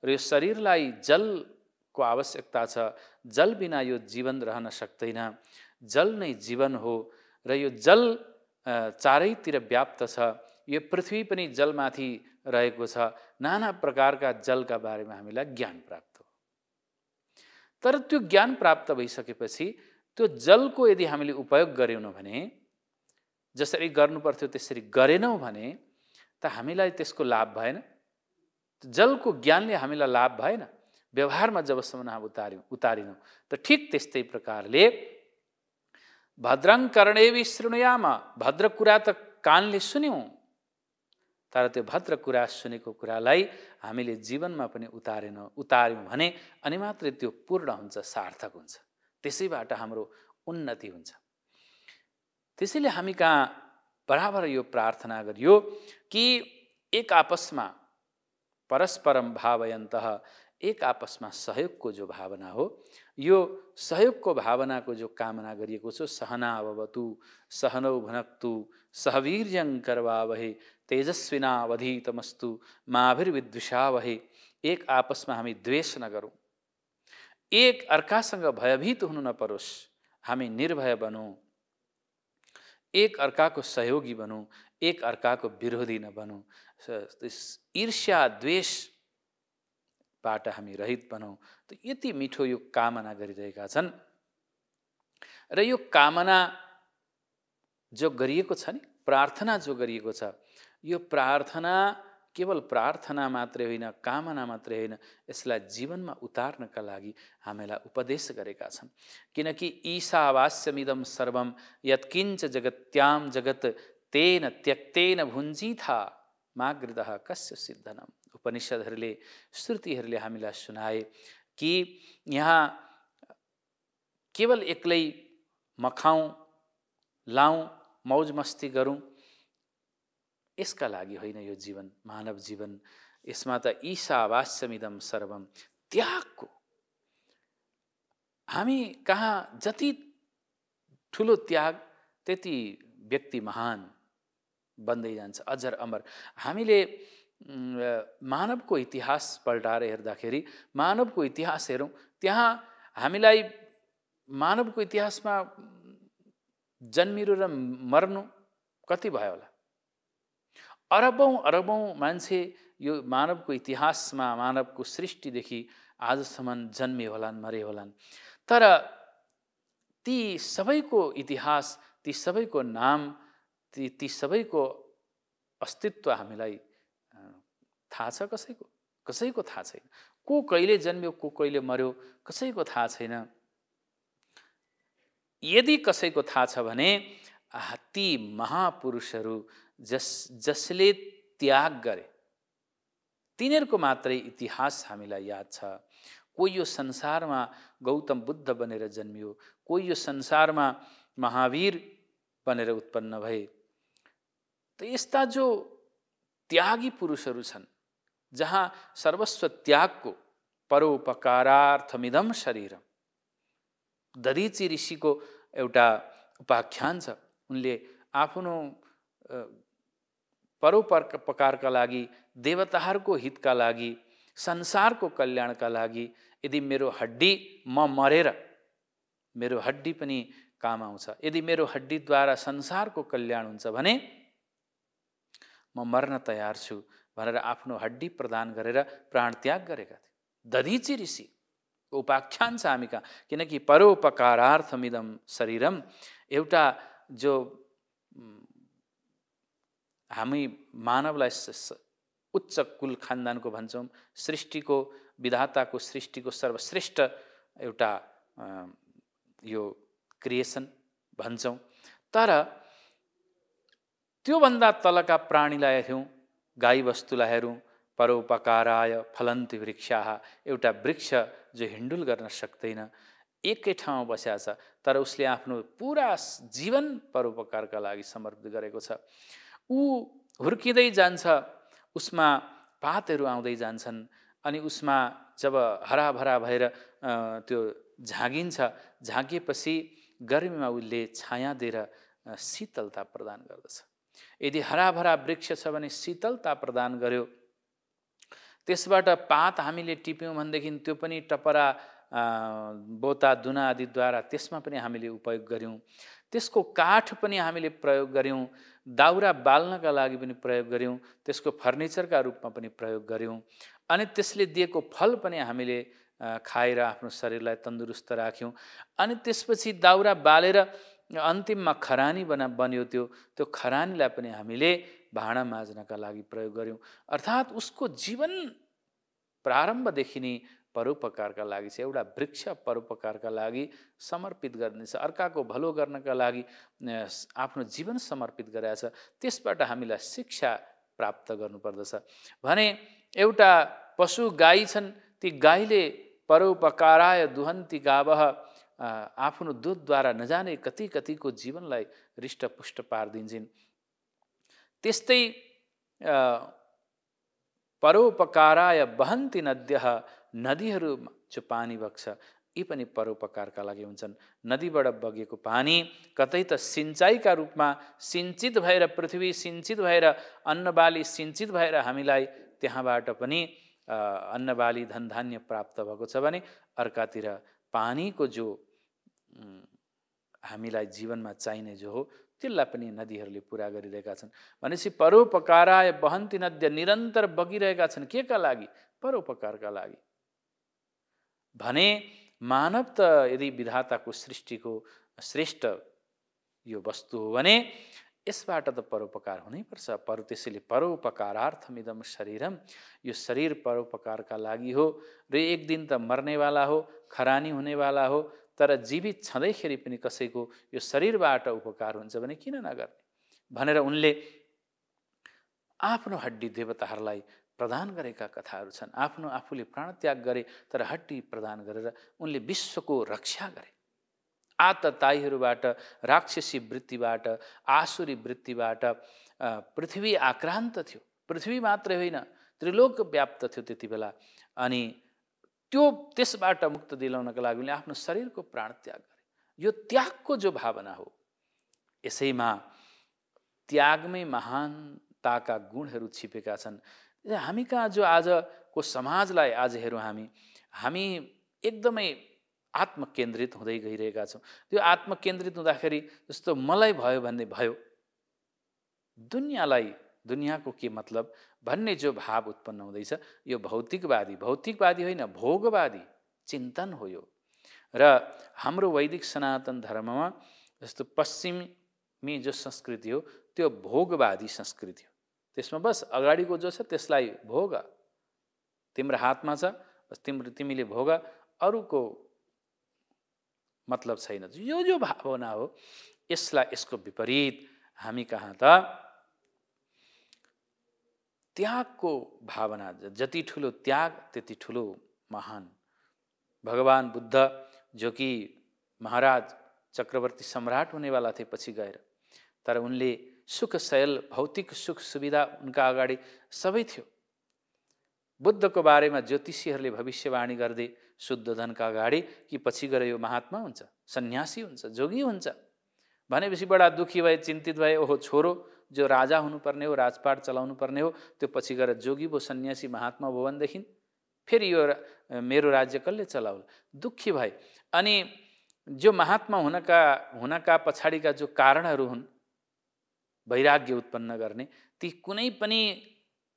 र यो शरीरलाई जलको आवश्यकता छ। जल बिना यो जीवन रहन सक्दैन, जल नै जीवन हो, र यो जल चारैतिर व्याप्त छ। यो पृथ्वी पनि जलमाथि रहेको छ। नाना प्रकारका जलका बारेमा हामीलाई ज्ञान प्राप्त हो। तर त्यो ज्ञान प्राप्त भइसकेपछि त्यो जलको यदि हामीले उपयोग गरेनौँ भने, जसरी गर्नुपर्थ्यो त्यसरी गरेनौँ भने त हामीलाई त्यसको लाभ भएन। जलको ज्ञानले हामीलाई लाभ भएन। व्यवहारमा जबसम्म हामी उतारिनौँ त ठिक त्यस्तै प्रकारले भद्रं कर्णेभिः शृणुयाम, भद्र कुरा त कानले सुन्यौँ, तर त्यो भद्र कुरा सुनेको कुरालाई हामीले जीवनमा पनि उतार्यौँ भने अनि मात्रै त्यो पूर्ण हुन्छ, सार्थक हुन्छ। त्यसैबाट हाम्रो उन्नति हुन्छ। त्यसैले हामी कहाँ बराबर यो प्रार्थना गरियो कि एक आपसमा परस्परम भावयन्तः, एक आपसमा सहयोगको जो भावना हो, यो सहयोगको भावनाको जो कामना गरिएको छ, सहना भवतु सहनौ भुनक्तु सहवीर्यं करवावहे तेजस्विनावधीतमस्तु माभिर्विद्विषावहे। एक आपसमा हामी द्वेष नगरौँ, एक अर्कासँग भयभीत हुनु नपरोस्, हामी निर्भय बनौँ, एक अर्काको सहयोगी बनौँ, एक अर्काको विरोधी नबनौँ। ईर्ष्या द्वेषबाट हामी रहित बनौँ। त यति मिठो यो कामना गरिरहेका छन्। र यो कामना जो गरिएको छ नि, प्रार्थना जो गरिएको छ, यो प्रार्थना केवल प्रार्थना मात्रै होइन, कामना मात्रै होइन, यसलाई जीवनमा उतार्नका लागि हामीलाई उपदेश गरेका छन्। किनकि ईशावास्यमिदं सर्वं यत्किञ्च जगत्यां जगत् तेन त्यक्तेन भुञ्जीथा मागृतः कस्य सिद्धनम्। उपनिषदहरूले, श्रुतिहरूले हामीलाई सुनाए कि यहाँ केवल एक्लै मखाउँ, लाउँ, मौज मस्ती गरौँ, यसका लागि होइन यो जीवन, मानव जीवन। यसमा त ईशावास्यमिदं सर्वं, त्यागको, हामी कहाँ जति ठुलो त्याग त्यति व्यक्ति महान बन्दै जान्छ, अजर अमर। हामीले मानवको इतिहास पल्टाएर हेर्दाखेरि मानवको इतिहास हेरौँ, त्यहाँ हामीलाई मानवको इतिहासमा जन्मिनु र मर्नु कति भयो होला? अरबौं अरबौं मान्छे यो मानवको इतिहासमा मानवको सृष्टिदेखि आजसम्म जन्मे होलान्, मरे होलान्। तर ती सबैको इतिहास, ती सबैको नाम, ती सबैको अस्तित्व हामीलाई थाहा छ कसैको? कसैको थाहा छैन। को कहिले जन्म्यो, को कहिले मर्यो, कसैको थाहा छैन। यदि कसैको थाहा छ भने ती महापुरुषहरू जसले त्याग गरे तिनीहरूको मात्रै इतिहास हामीलाई याद छ। कोही यो संसारमा गौतम बुद्ध बनेर जन्मियो, कोही यो संसारमा महावीर बनेर उत्पन्न भए। त यस्ता जो त्यागी पुरुषहरू छन्, जहाँ सर्वस्व त्यागको परोपकारार्थमिदं शरीरम, दधीचि ऋषिको एउटा उपाख्यान छ। उनले आफ्नो परोपकारका लागि, देवताहरूको हितका लागि, संसारको कल्याणका लागि, यदि मेरो हड्डी म मरेर मेरो हड्डी पनि काम आउँछ, यदि मेरो हड्डीद्वारा संसारको कल्याण हुन्छ भने म मर्न तयार छु भनेर आफ्नो हड्डी प्रदान गरेर प्राण त्याग गरेका थिए। दधीचि ऋषि उपाख्यान छ हामी कहाँ, किनकि परोपकारार्थमिदं शरीरम एउटा जो हामी मानवलाई उच्च कुल खानदानको भन्छौँ, सृष्टिको विधाताको सृष्टिको सर्वश्रेष्ठ एउटा यो क्रिएसन भन्छौँ। तर त्योभन्दा तलका प्राणीलाई हेरौँ, गाई वस्तुलाई हेरौँ, परोपकाराय फलन्ति वृक्षाः, एउटा वृक्ष जो हिँडुल गर्न सक्दैन, एकै ठाउँमा बसेको छ, तर उसले आफ्नो पुरा जीवन परोपकारका लागि समर्पित गरेको छ। ऊ हुर्किँदै जान्छ, उसमा पातहरू आउँदै जान्छन्, अनि उसमा जब हराभरा भएर त्यो झाँगिन्छ, झाँकिएपछि गर्मीमा उसले छाया दिएर शीतलता प्रदान गर्दछ। यदि हराभरा वृक्ष छ भने शीतलता प्रदान गर्यो, त्यसबाट पात हामीले टिप्यौँ भनेदेखि त्यो पनि टपरा बोता दुना आदिद्वारा त्यसमा पनि हामीले उपयोग गर्यौँ। त्यसको काठ पनि हामीले प्रयोग गर्यौँ, दाउरा बाल्नका लागि पनि प्रयोग गर्यौँ, त्यसको फर्निचरका रूपमा पनि प्रयोग गर्यौँ, अनि त्यसले दिएको फल पनि हामीले खाएर आफ्नो शरीरलाई तन्दुरुस्त राख्यौँ। अनि त्यसपछि दाउरा बालेर अन्तिममा खरानी बन्यो, त्यो खरानीलाई पनि हामीले भाँडा माझ्नका लागि प्रयोग गर्यौँ। अर्थात् उसको जीवन प्रारम्भदेखि नै परोपकारका लागि छ। एउटा वृक्ष परोपकारका लागि समर्पित गर्नेछ, अर्काको भलो गर्नका लागि आफ्नो जीवन समर्पित गरेछ। त्यसबाट हामीलाई शिक्षा प्राप्त गर्नुपर्दछ भने एउटा पशु गाई छन्, ती गाईले परोपकाराय दुहन्ति गावः, आफ्नो दुधद्वारा नजाने कति कतिको जीवनलाई हृष्टपुष्ट पारिदिन्छन्। त्यस्तै परोपकाराय वहन्ति नद्यः, नदीहरू जो पानी बग्छ यी पनि परोपकारका लागि हुन्छन्। नदीबाट बगेको पानी कतै त सिंचाइका रूपमा सिंचित भएर, पृथ्वी सिंचित भएर, अन्नबाली सिंचित भएर हामीलाई त्यहाँबाट पनि अन्नबाली धनधान्य प्राप्त भएको छ भने, अर्कातिर पानीको जो हामीलाई जीवनमा चाहिने जो हो त्यसलाई पनि नदीहरूले पुरा गरिरहेका छन्। भनेपछि परोपकाराय वहन्ति नद्य, निरन्तर बगिरहेका छन्। के का लागि? परोपकारका लागि। भने मानव त यदि विधाताको सृष्टिको श्रेष्ठ यो वस्तु हो भने यसबाट त परोपकार हुनैपर्छ। त्यसैले परोपकारार्थमिदं शरीरम, यो शरीर परोपकारका लागि हो र एक दिन त मर्नेवाला हो, खरानी हुनेवाला हो। तर जीवित छँदैखेरि पनि कसैको यो शरीरबाट उपकार हुन्छ भने किन नगर्ने भनेर उनले आफ्नो हड्डी देवताहरूलाई प्रदान गरेका कथाहरू छन्। आफूले प्राणत्याग गरे तर हड्डी प्रदान गरेर उनले विश्वको रक्षा गरे। आततायीहरूबाट, राक्षसी वृत्तिबाट, आसुरी वृत्तिबाट पृथ्वी आक्रान्त थियो। पृथ्वी मात्रै होइन, त्रिलोक व्याप्त थियो त्यति बेला। अनि त्यसबाट मुक्त दिलाउनका लागि उनले आफ्नो शरीरको प्राण त्याग गरे। यो त्यागको जो भावना हो, यसैमा त्यागमै महानताका गुणहरू छिपेका छन्। हामी कहाँ जो आजको समाजलाई आज हेरौँ हामी एकदमै आत्मकेन्द्रित हुँदै गइरहेका छौँ। त्यो आत्मकेन्द्रित हुँदाखेरि जस्तो मलाई भयो भन्ने भयो, दुनियाँको के मतलब भन्ने जो भाव उत्पन्न हुँदैछ, यो भौतिकवादी होइन, भोगवादी चिन्तन हो यो। र हाम्रो वैदिक सनातन धर्ममा जस्तो पश्चिमी जो संस्कृति हो त्यो भोगवादी संस्कृति हो। त्यसमा बस अगाडिको जो छ त्यसलाई भोग, तिम्रो हातमा छ बस तिमीले भोग, अरूको मतलब छैन। यो जो भावना हो यसको विपरीत हामी कहाँ त त्यागको भावना, जति ठुलो त्याग त्यति ठुलो महान। भगवान बुद्ध जो कि महाराज चक्रवर्ती सम्राट हुनेवाला थे पछि गएर, तर उनले सुखशैल भौतिक सुख सुविधा उनका अगाडि सबै थियो। बुद्धको बारेमा ज्योतिषीहरूले भविष्यवाणी गर्दै शुद्धोधनका अगाडि कि पछि गएर यो महात्मा हुन्छ, सन्यासी हुन्छ, जोगी हुन्छ भनेपछि बडा दुखी भए, चिन्तित भए। ओहो, छोरो जो राजा हुनुपर्ने हो, राजपाट चलाउनु पर्ने हो, त्यो पछि गएर जोगी भो, सन्यासी महात्मा भो भनेदेखि फेरि यो मेरो राज्य कसले चलाउला? दुखी भए। अनि जो महात्मा हुनका पछाडिका जो कारणहरू हुन् वैराग्य उत्पन्न गर्ने, ती कुनै पनि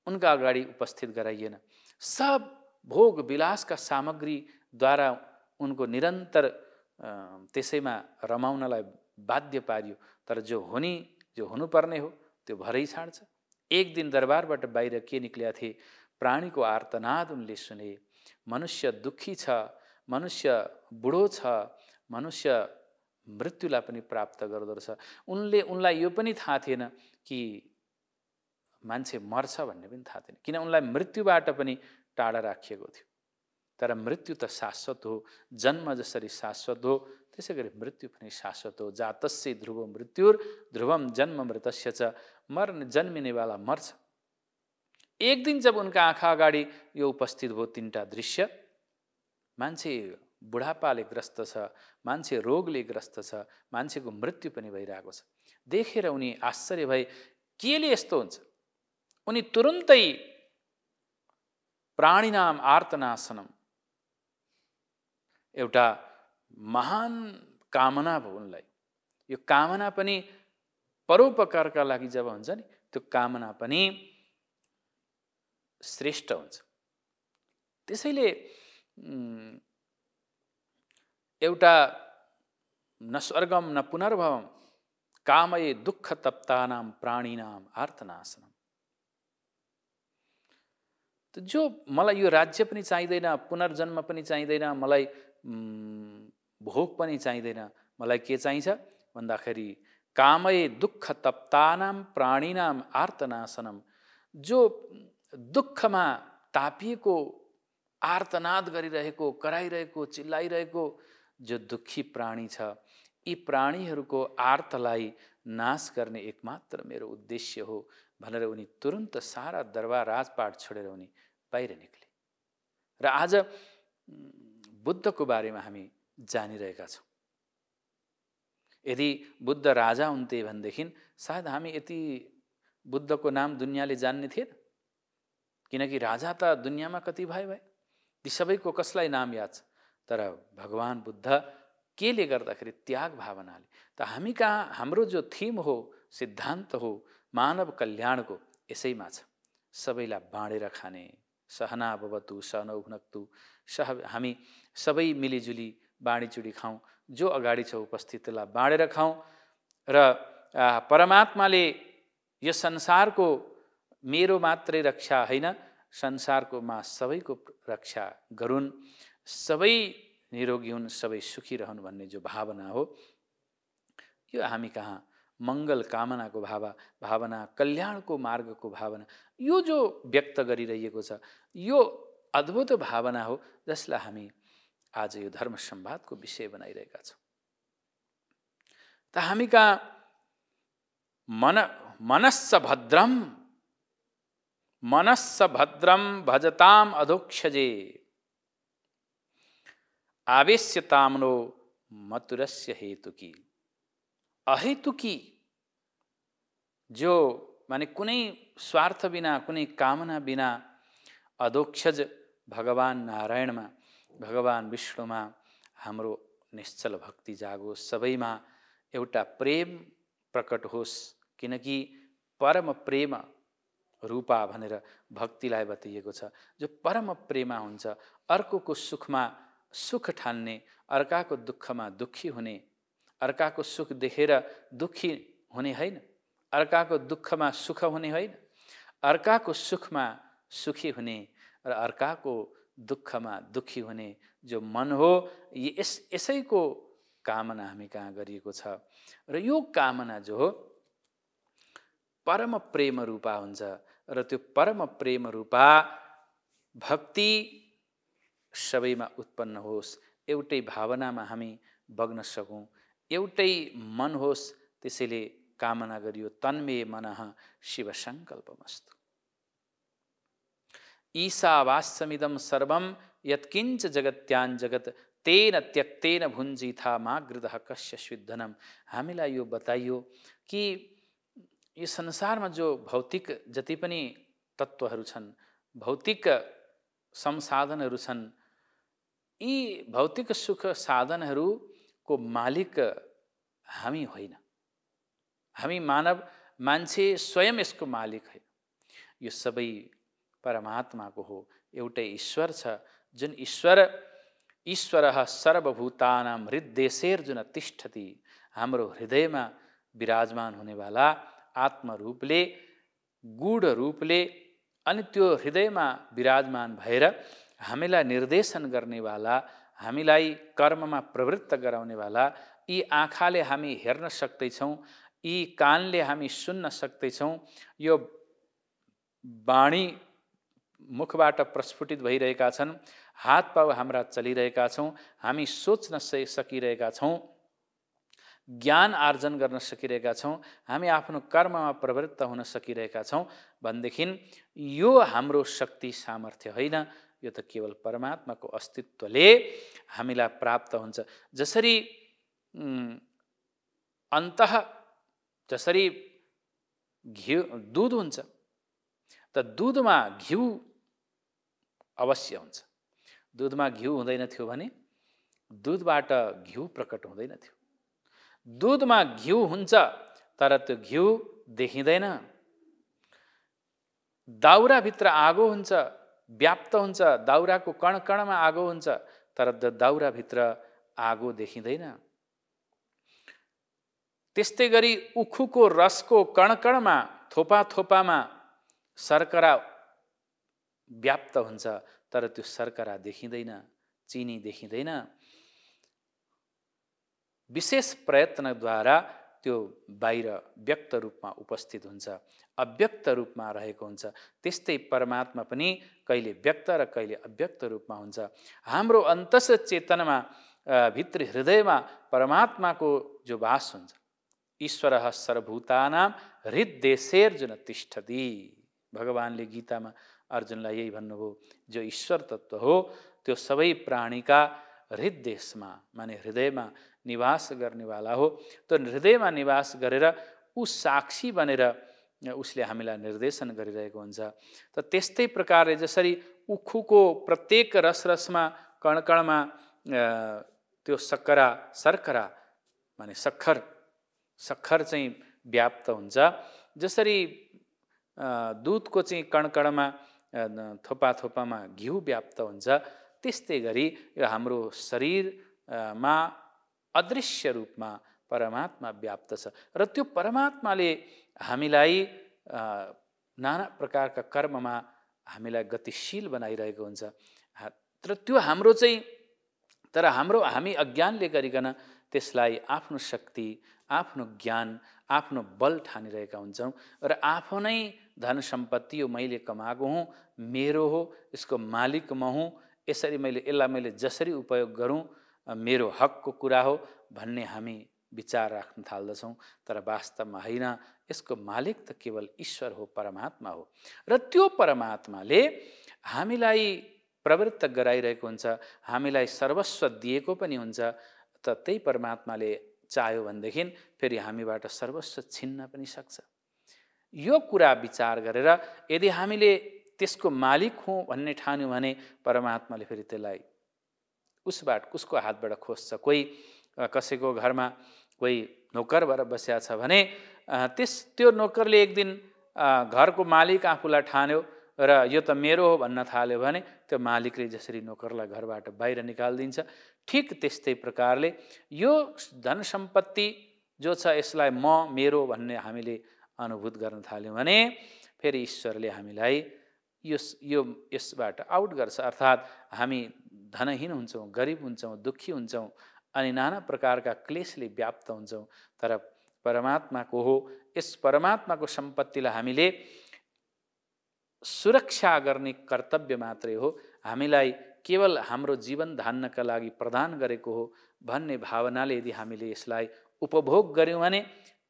उनका अगाडि उपस्थित गराइएन। सब भोग विलासका सामग्रीद्वारा उनको निरन्तर त्यसैमा रमाउनलाई बाध्य पारियो। तर जो हुनुपर्ने हो त्यो भरै छाड्छ। एक दिन दरबारबाट बाहिर के निक्लेका थिए? प्राणीको आर्तनाद उनले सुने। मनुष्य दुखी छ, मनुष्य बुढो छ, मनुष्य मृत्युलाई पनि प्राप्त गर्दो रहेछ। उनलाई यो पनि थाहा थिएन कि मान्छे मर्छ भन्ने पनि थाहा थिएन, किन उनलाई मृत्युबाट पनि टाढा राखिएको थियो। तर मृत्यु त शाश्वत हो, जन्म जसरी शाश्वत हो त्यसै गरी मृत्यु पनि शाश्वत हो। जातस्य ध्रुवो मृत्युर ध्रुवम जन्म मृतस्य च, जन्मिनेवाला मर्छ। एक दिन जब उनका आँखा अगाडि यो उपस्थित भयो तीनटा दृश्य, मान्छे बुढापाले ग्रस्त छ, मान्छे रोगले ग्रस्त छ, मान्छेको मृत्यु पनि भइरहेको छ। देखेर उनी आश्चर्य भए, केले यस्तो हुन्छ? उनी तुरुन्तै प्राणीनाम आर्तनाशनम, एउटा महान कामना भयो उनलाई। यो कामना पनि परोपकारका लागि जब हुन्छ नि, त्यो कामना पनि श्रेष्ठ हुन्छ। त्यसैले एउटा न स्वर्गम न पुनर्भवम कामये दुःख तप्तानाम प्राणीनाम आर्तनाशनम। तो जो मलाई यो राज्य पनि चाहिँदैन, पुनर्जन्म पनि चाहिँदैन, मलाई भोग पनि चाहिँदैन, मलाई के चाहिन्छ भन्दाखेरि कामये दुःख तप्तानाम प्राणीनाम आर्तनाशनम। जो दुःखमा तापिएको, आर्तनाद गरिरहेको, कराइरहेको, चिल्लाइरहेको जो दुखी प्राणी छ, यी प्राणीहरूको आर्तलाई नाश गर्ने एकमात्र मेरो उद्देश्य हो भनेर उनी तुरुन्त सारा दरबार राजपाट छोडेर उनी बाहिर निक्ले। र आज बुद्धको बारेमा हामी जानिरहेका छौँ। यदि बुद्ध राजा हुन्थे भनेदेखि सायद हामी यति बुद्धको नाम दुनियाँले जान्ने थिएन, किनकि राजा त दुनियाँमा कति भए ती सबैको कसलाई नाम याद छ। तर भगवान बुद्ध केले गर्दाखेरि त्याग भावनाले। त हामी कहाँ हाम्रो जो थीम हो, सिद्धान्त हो मानव कल्याणको, यसैमा छ। सबैलाई बाँडेर खाने, सहना भवतु सहनौ भुनक्तु, हामी सबै मिलिजुली बाँडीचुडी खाउँ, जो अगाडि छ उपस्थितलाई बाँडेर खाउँ। र परमात्माले यो संसारको मेरो मात्रै रक्षा होइन, संसारकोमा सबैको रक्षा गरून्, सबै निरोगी हुन्, सबै सुखी रहन् भन्ने जो भावना हो, यो हामी कहाँ मङ्गल कामनाको भावना, कल्याणको मार्गको भावना, यो जो व्यक्त गरिरहेको छ, यो अद्भुत भावना हो जसलाई हामी आज यो धर्म संवादको विषय बनाइरहेका छौँ। त हामी कहाँ मनस्स भद्रम भजताम अधोक्षजे आवेश्यतामनो मथुरस्य हेतुकी। अहेतुकी जो माने कुनै स्वार्थ बिना, कुनै कामना बिना अधोक्षज भगवान नारायणमा, भगवान विष्णुमा हाम्रो निश्चल भक्ति जागोस्, सबैमा एउटा प्रेम प्रकट होस्। किनकि परम प्रेम रूपा भनेर भक्तिलाई बताइएको छ। जो परम प्रेमा हुन्छ, अर्कोको सुखमा सुख ठान्ने, अर्काको दुःखमा दुःखी हुने, अर्काको सुख देखेर दुःखी हुने होइन, अर्काको दुःखमा सुख हुने होइन, अर्काको सुखमा सुखी हुने र अर्काको दुःखमा दुःखी हुने जो मन हो, यसैको कामना हामी कहाँ गरिएको छ। र यो कामना जो हो परम प्रेम रूपा हुन्छ र त्यो परम प्रेम रूपा भक्ति सबैमा उत्पन्न होस्, एउटै भावनामा हामी बग्न सकौँ, एउटै मन होस्। त्यसैले कामना गरियो तन्मे मनः शिव सङ्कल्पमस्तु। ईशावास्यमिदं सर्वं यत्किञ्च जगत्यान् जगत् तेन त्यक्तेन भुञ्जीथा मा गृदः कस्य स्विद्धनम। हामीलाई यो बताइयो कि यो संसारमा जो भौतिक जति पनि तत्त्वहरू छन्, भौतिक संसाधनहरू छन्, यी भौतिक सुख साधनहरूको मालिक हामी होइन। हामी मानव मान्छे स्वयं यसको मालिक होइन। यो सबै परमात्माको हो। एउटै ईश्वर छ, जुन ईश्वरः सर्वभूतानां हृद्देशेर्जुन तिष्ठति। हाम्रो हृदयमा विराजमान हुनेवाला आत्मरूपले, गूढ रूपले, अनि त्यो हृदयमा विराजमान भएर हामीलाई निर्देशन गर्नेवाला, हामीलाई कर्ममा प्रवृत्त गराउनेवाला, यी आँखाले हामी हेर्न सक्दैछौँ, यी कानले हामी सुन्न सक्दैछौँ, यो वाणी मुखबाट प्रस्फुटित भइरहेका छन्, हात पाउ हाम्रा चलिरहेका छौँ, हामी सोच्न सकिरहेका छौँ, ज्ञान आर्जन गर्न सकिरहेका छौँ, हामी आफ्नो कर्ममा प्रवृत्त हुन सकिरहेका छौँ भनेदेखि यो हाम्रो शक्ति सामर्थ्य होइन, यो त केवल परमात्माको अस्तित्वले हामीलाई प्राप्त हुन्छ। जसरी जसरी घिउ दुध हुन्छ, त दुधमा घिउ अवश्य हुन्छ। दुधमा घिउ हुँदैन थियो भने दुधबाट घिउ प्रकट हुँदैन थियो। दुधमा घिउ हुन्छ तर त्यो घिउ देखिँदैन। दाउराभित्र आगो हुन्छ, व्याप्त हुन्छ, दाउराको कणकणमा आगो हुन्छ, तर दाउराभित्र आगो देखिँदैन। त्यस्तै गरी उखुको रसको कणकणमा, थोपा थोपामा शर्करा व्याप्त हुन्छ, तर त्यो शर्करा देखिँदैन, चिनी देखिँदैन। विशेष प्रयत्नद्वारा त्यो बाहिर व्यक्त रूपमा उपस्थित हुन्छ, अव्यक्त रूपमा रहेको हुन्छ। त्यस्तै परमात्मा पनि कहिले व्यक्त र कहिले अव्यक्त रूपमा हुन्छ। हाम्रो अन्तस चेतनमा, भित्री हृदयमा परमात्माको जो वास हुन्छ, ईश्वरः सर्वभूतानां हृद्देशेर्जुन तिष्ठति। भगवानले गीतामा अर्जुनलाई यही भन्नुभयो, जो ईश्वर तत्त्व हो त्यो सबै प्राणीका हृदयमा, माने हृदयमा निवास गर्नेवाला हो। त्यो हृदयमा निवास गरेर ऊ साक्षी बनेर उसले हामीलाई निर्देशन गरिरहेको हुन्छ। त त्यस्तै प्रकारले जसरी उखुको प्रत्येक रसरसमा, कणकणमा त्यो शर्करा माने सक्खर चाहिँ व्याप्त हुन्छ, जसरी दुधको चाहिँ कणकणमा, थोपा थोपामा घिउ व्याप्त हुन्छ, त्यस्तै गरी यो हाम्रो शरीरमा अदृश्य रूपमा परमात्मा व्याप्त छ। र त्यो परमात्माले हामीलाई नाना प्रकारका कर्ममा हामीलाई गतिशील बनाइरहेको हुन्छ। तर त्यो हाम्रो चाहिँ, तर हामी अज्ञानले गरिकन त्यसलाई आफ्नो शक्ति, आफ्नो ज्ञान, आफ्नो बल ठानिरहेका हुन्छौँ र आफ्नै धन सम्पत्ति यो मैले कमाएको हुँ, मेरो हो, यसको मालिक म हुँ, यसरी यसलाई मैले जसरी उपयोग गरौँ मेरो हकको कुरा हो भन्ने हामी विचार राख्न थाल्दछौँ। तर वास्तवमा होइन, यसको मालिक त केवल ईश्वर हो, परमात्मा हो। र त्यो परमात्माले हामीलाई प्रवृत्त गराइरहेको हुन्छ, हामीलाई सर्वस्व दिएको पनि हुन्छ। त त्यही परमात्माले चाह्यो भनेदेखि फेरि हामीबाट सर्वस्व छिन्न पनि सक्छ। यो कुरा विचार गरेर यदि हामीले त्यसको मालिक हौँ भन्ने ठान्यौँ भने परमात्माले फेरि त्यसलाई उसको हातबाट खोज्छ। कोही कसैको घरमा कोही नोकर भएर बसेको छ भने त्यो नोकरले एक दिन घरको मालिक आफूलाई ठान्यो र यो त मेरो हो भन्न थाल्यो भने त्यो मालिकले जसरी नोकरलाई घरबाट बाहिर निकालिदिन्छ, ठिक त्यस्तै प्रकारले यो धन सम्पत्ति जो छ यसलाई मेरो भन्ने हामीले अनुभूत गर्न थाल्यौँ भने फेरि ईश्वरले हामीलाई यसबाट आउट गर्छ। अर्थात् हामी धनहीन हुन्छौँ, गरिब हुन्छौँ, दुःखी हुन्छौँ अनि नाना प्रकारका क्लेशले व्याप्त हुन्छौँ। तर परमात्माको हो, यस परमात्माको सम्पत्तिलाई हामीले सुरक्षा गर्ने कर्तव्य मात्रै हो, हामीलाई केवल हाम्रो जीवन धान्नका लागि प्रदान गरेको हो भन्ने भावनाले यदि हामीले यसलाई उपभोग गर्यौँ भने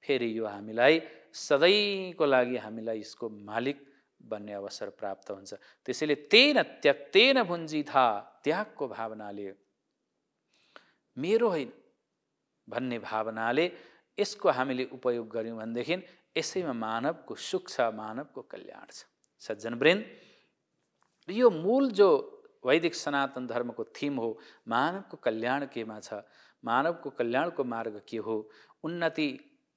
फेरि यो हामीलाई सधैँको लागि हामीलाई यसको मालिक बन्ने अवसर प्राप्त हुन्छ। त्यसैले तेन त्यक्तेन भुञ्जिथा, त्यागको भावनाले, मेरो होइन भन्ने भावनाले यसको हामीले उपयोग गर्यौँ भनेदेखि यसैमा मानवको सुख छ, मानवको कल्याण छ। सज्जनवृन्द, यो मूल जो वैदिक सनातन धर्मको थीम हो, मानवको कल्याण केमा छ, मानवको कल्याणको मार्ग के हो, उन्नति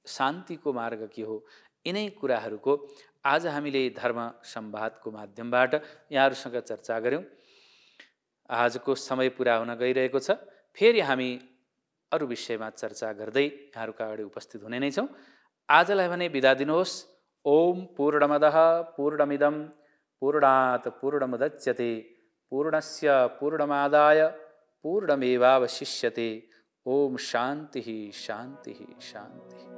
शान्तिको मार्ग के हो, यिनै कुराहरूको आज हामीले धर्म संवादको माध्यमबाट यहाँहरूसँग चर्चा गऱ्यौँ। आजको समय पुरा हुन गइरहेको छ। फेरि हामी अरू विषयमा चर्चा गर्दै यहाँहरूका अगाडि उपस्थित हुने नै छौँ। आजलाई भने बिदा दिनुहोस्। ओम पूर्णमदः पूर्णमिदं पूर्णात् पूर्णमुदच्यते पूर्णस्य पूर्णमादाय पूर्णमेवावशिष्यते। ओम शान्तिः शान्तिः शान्तिः।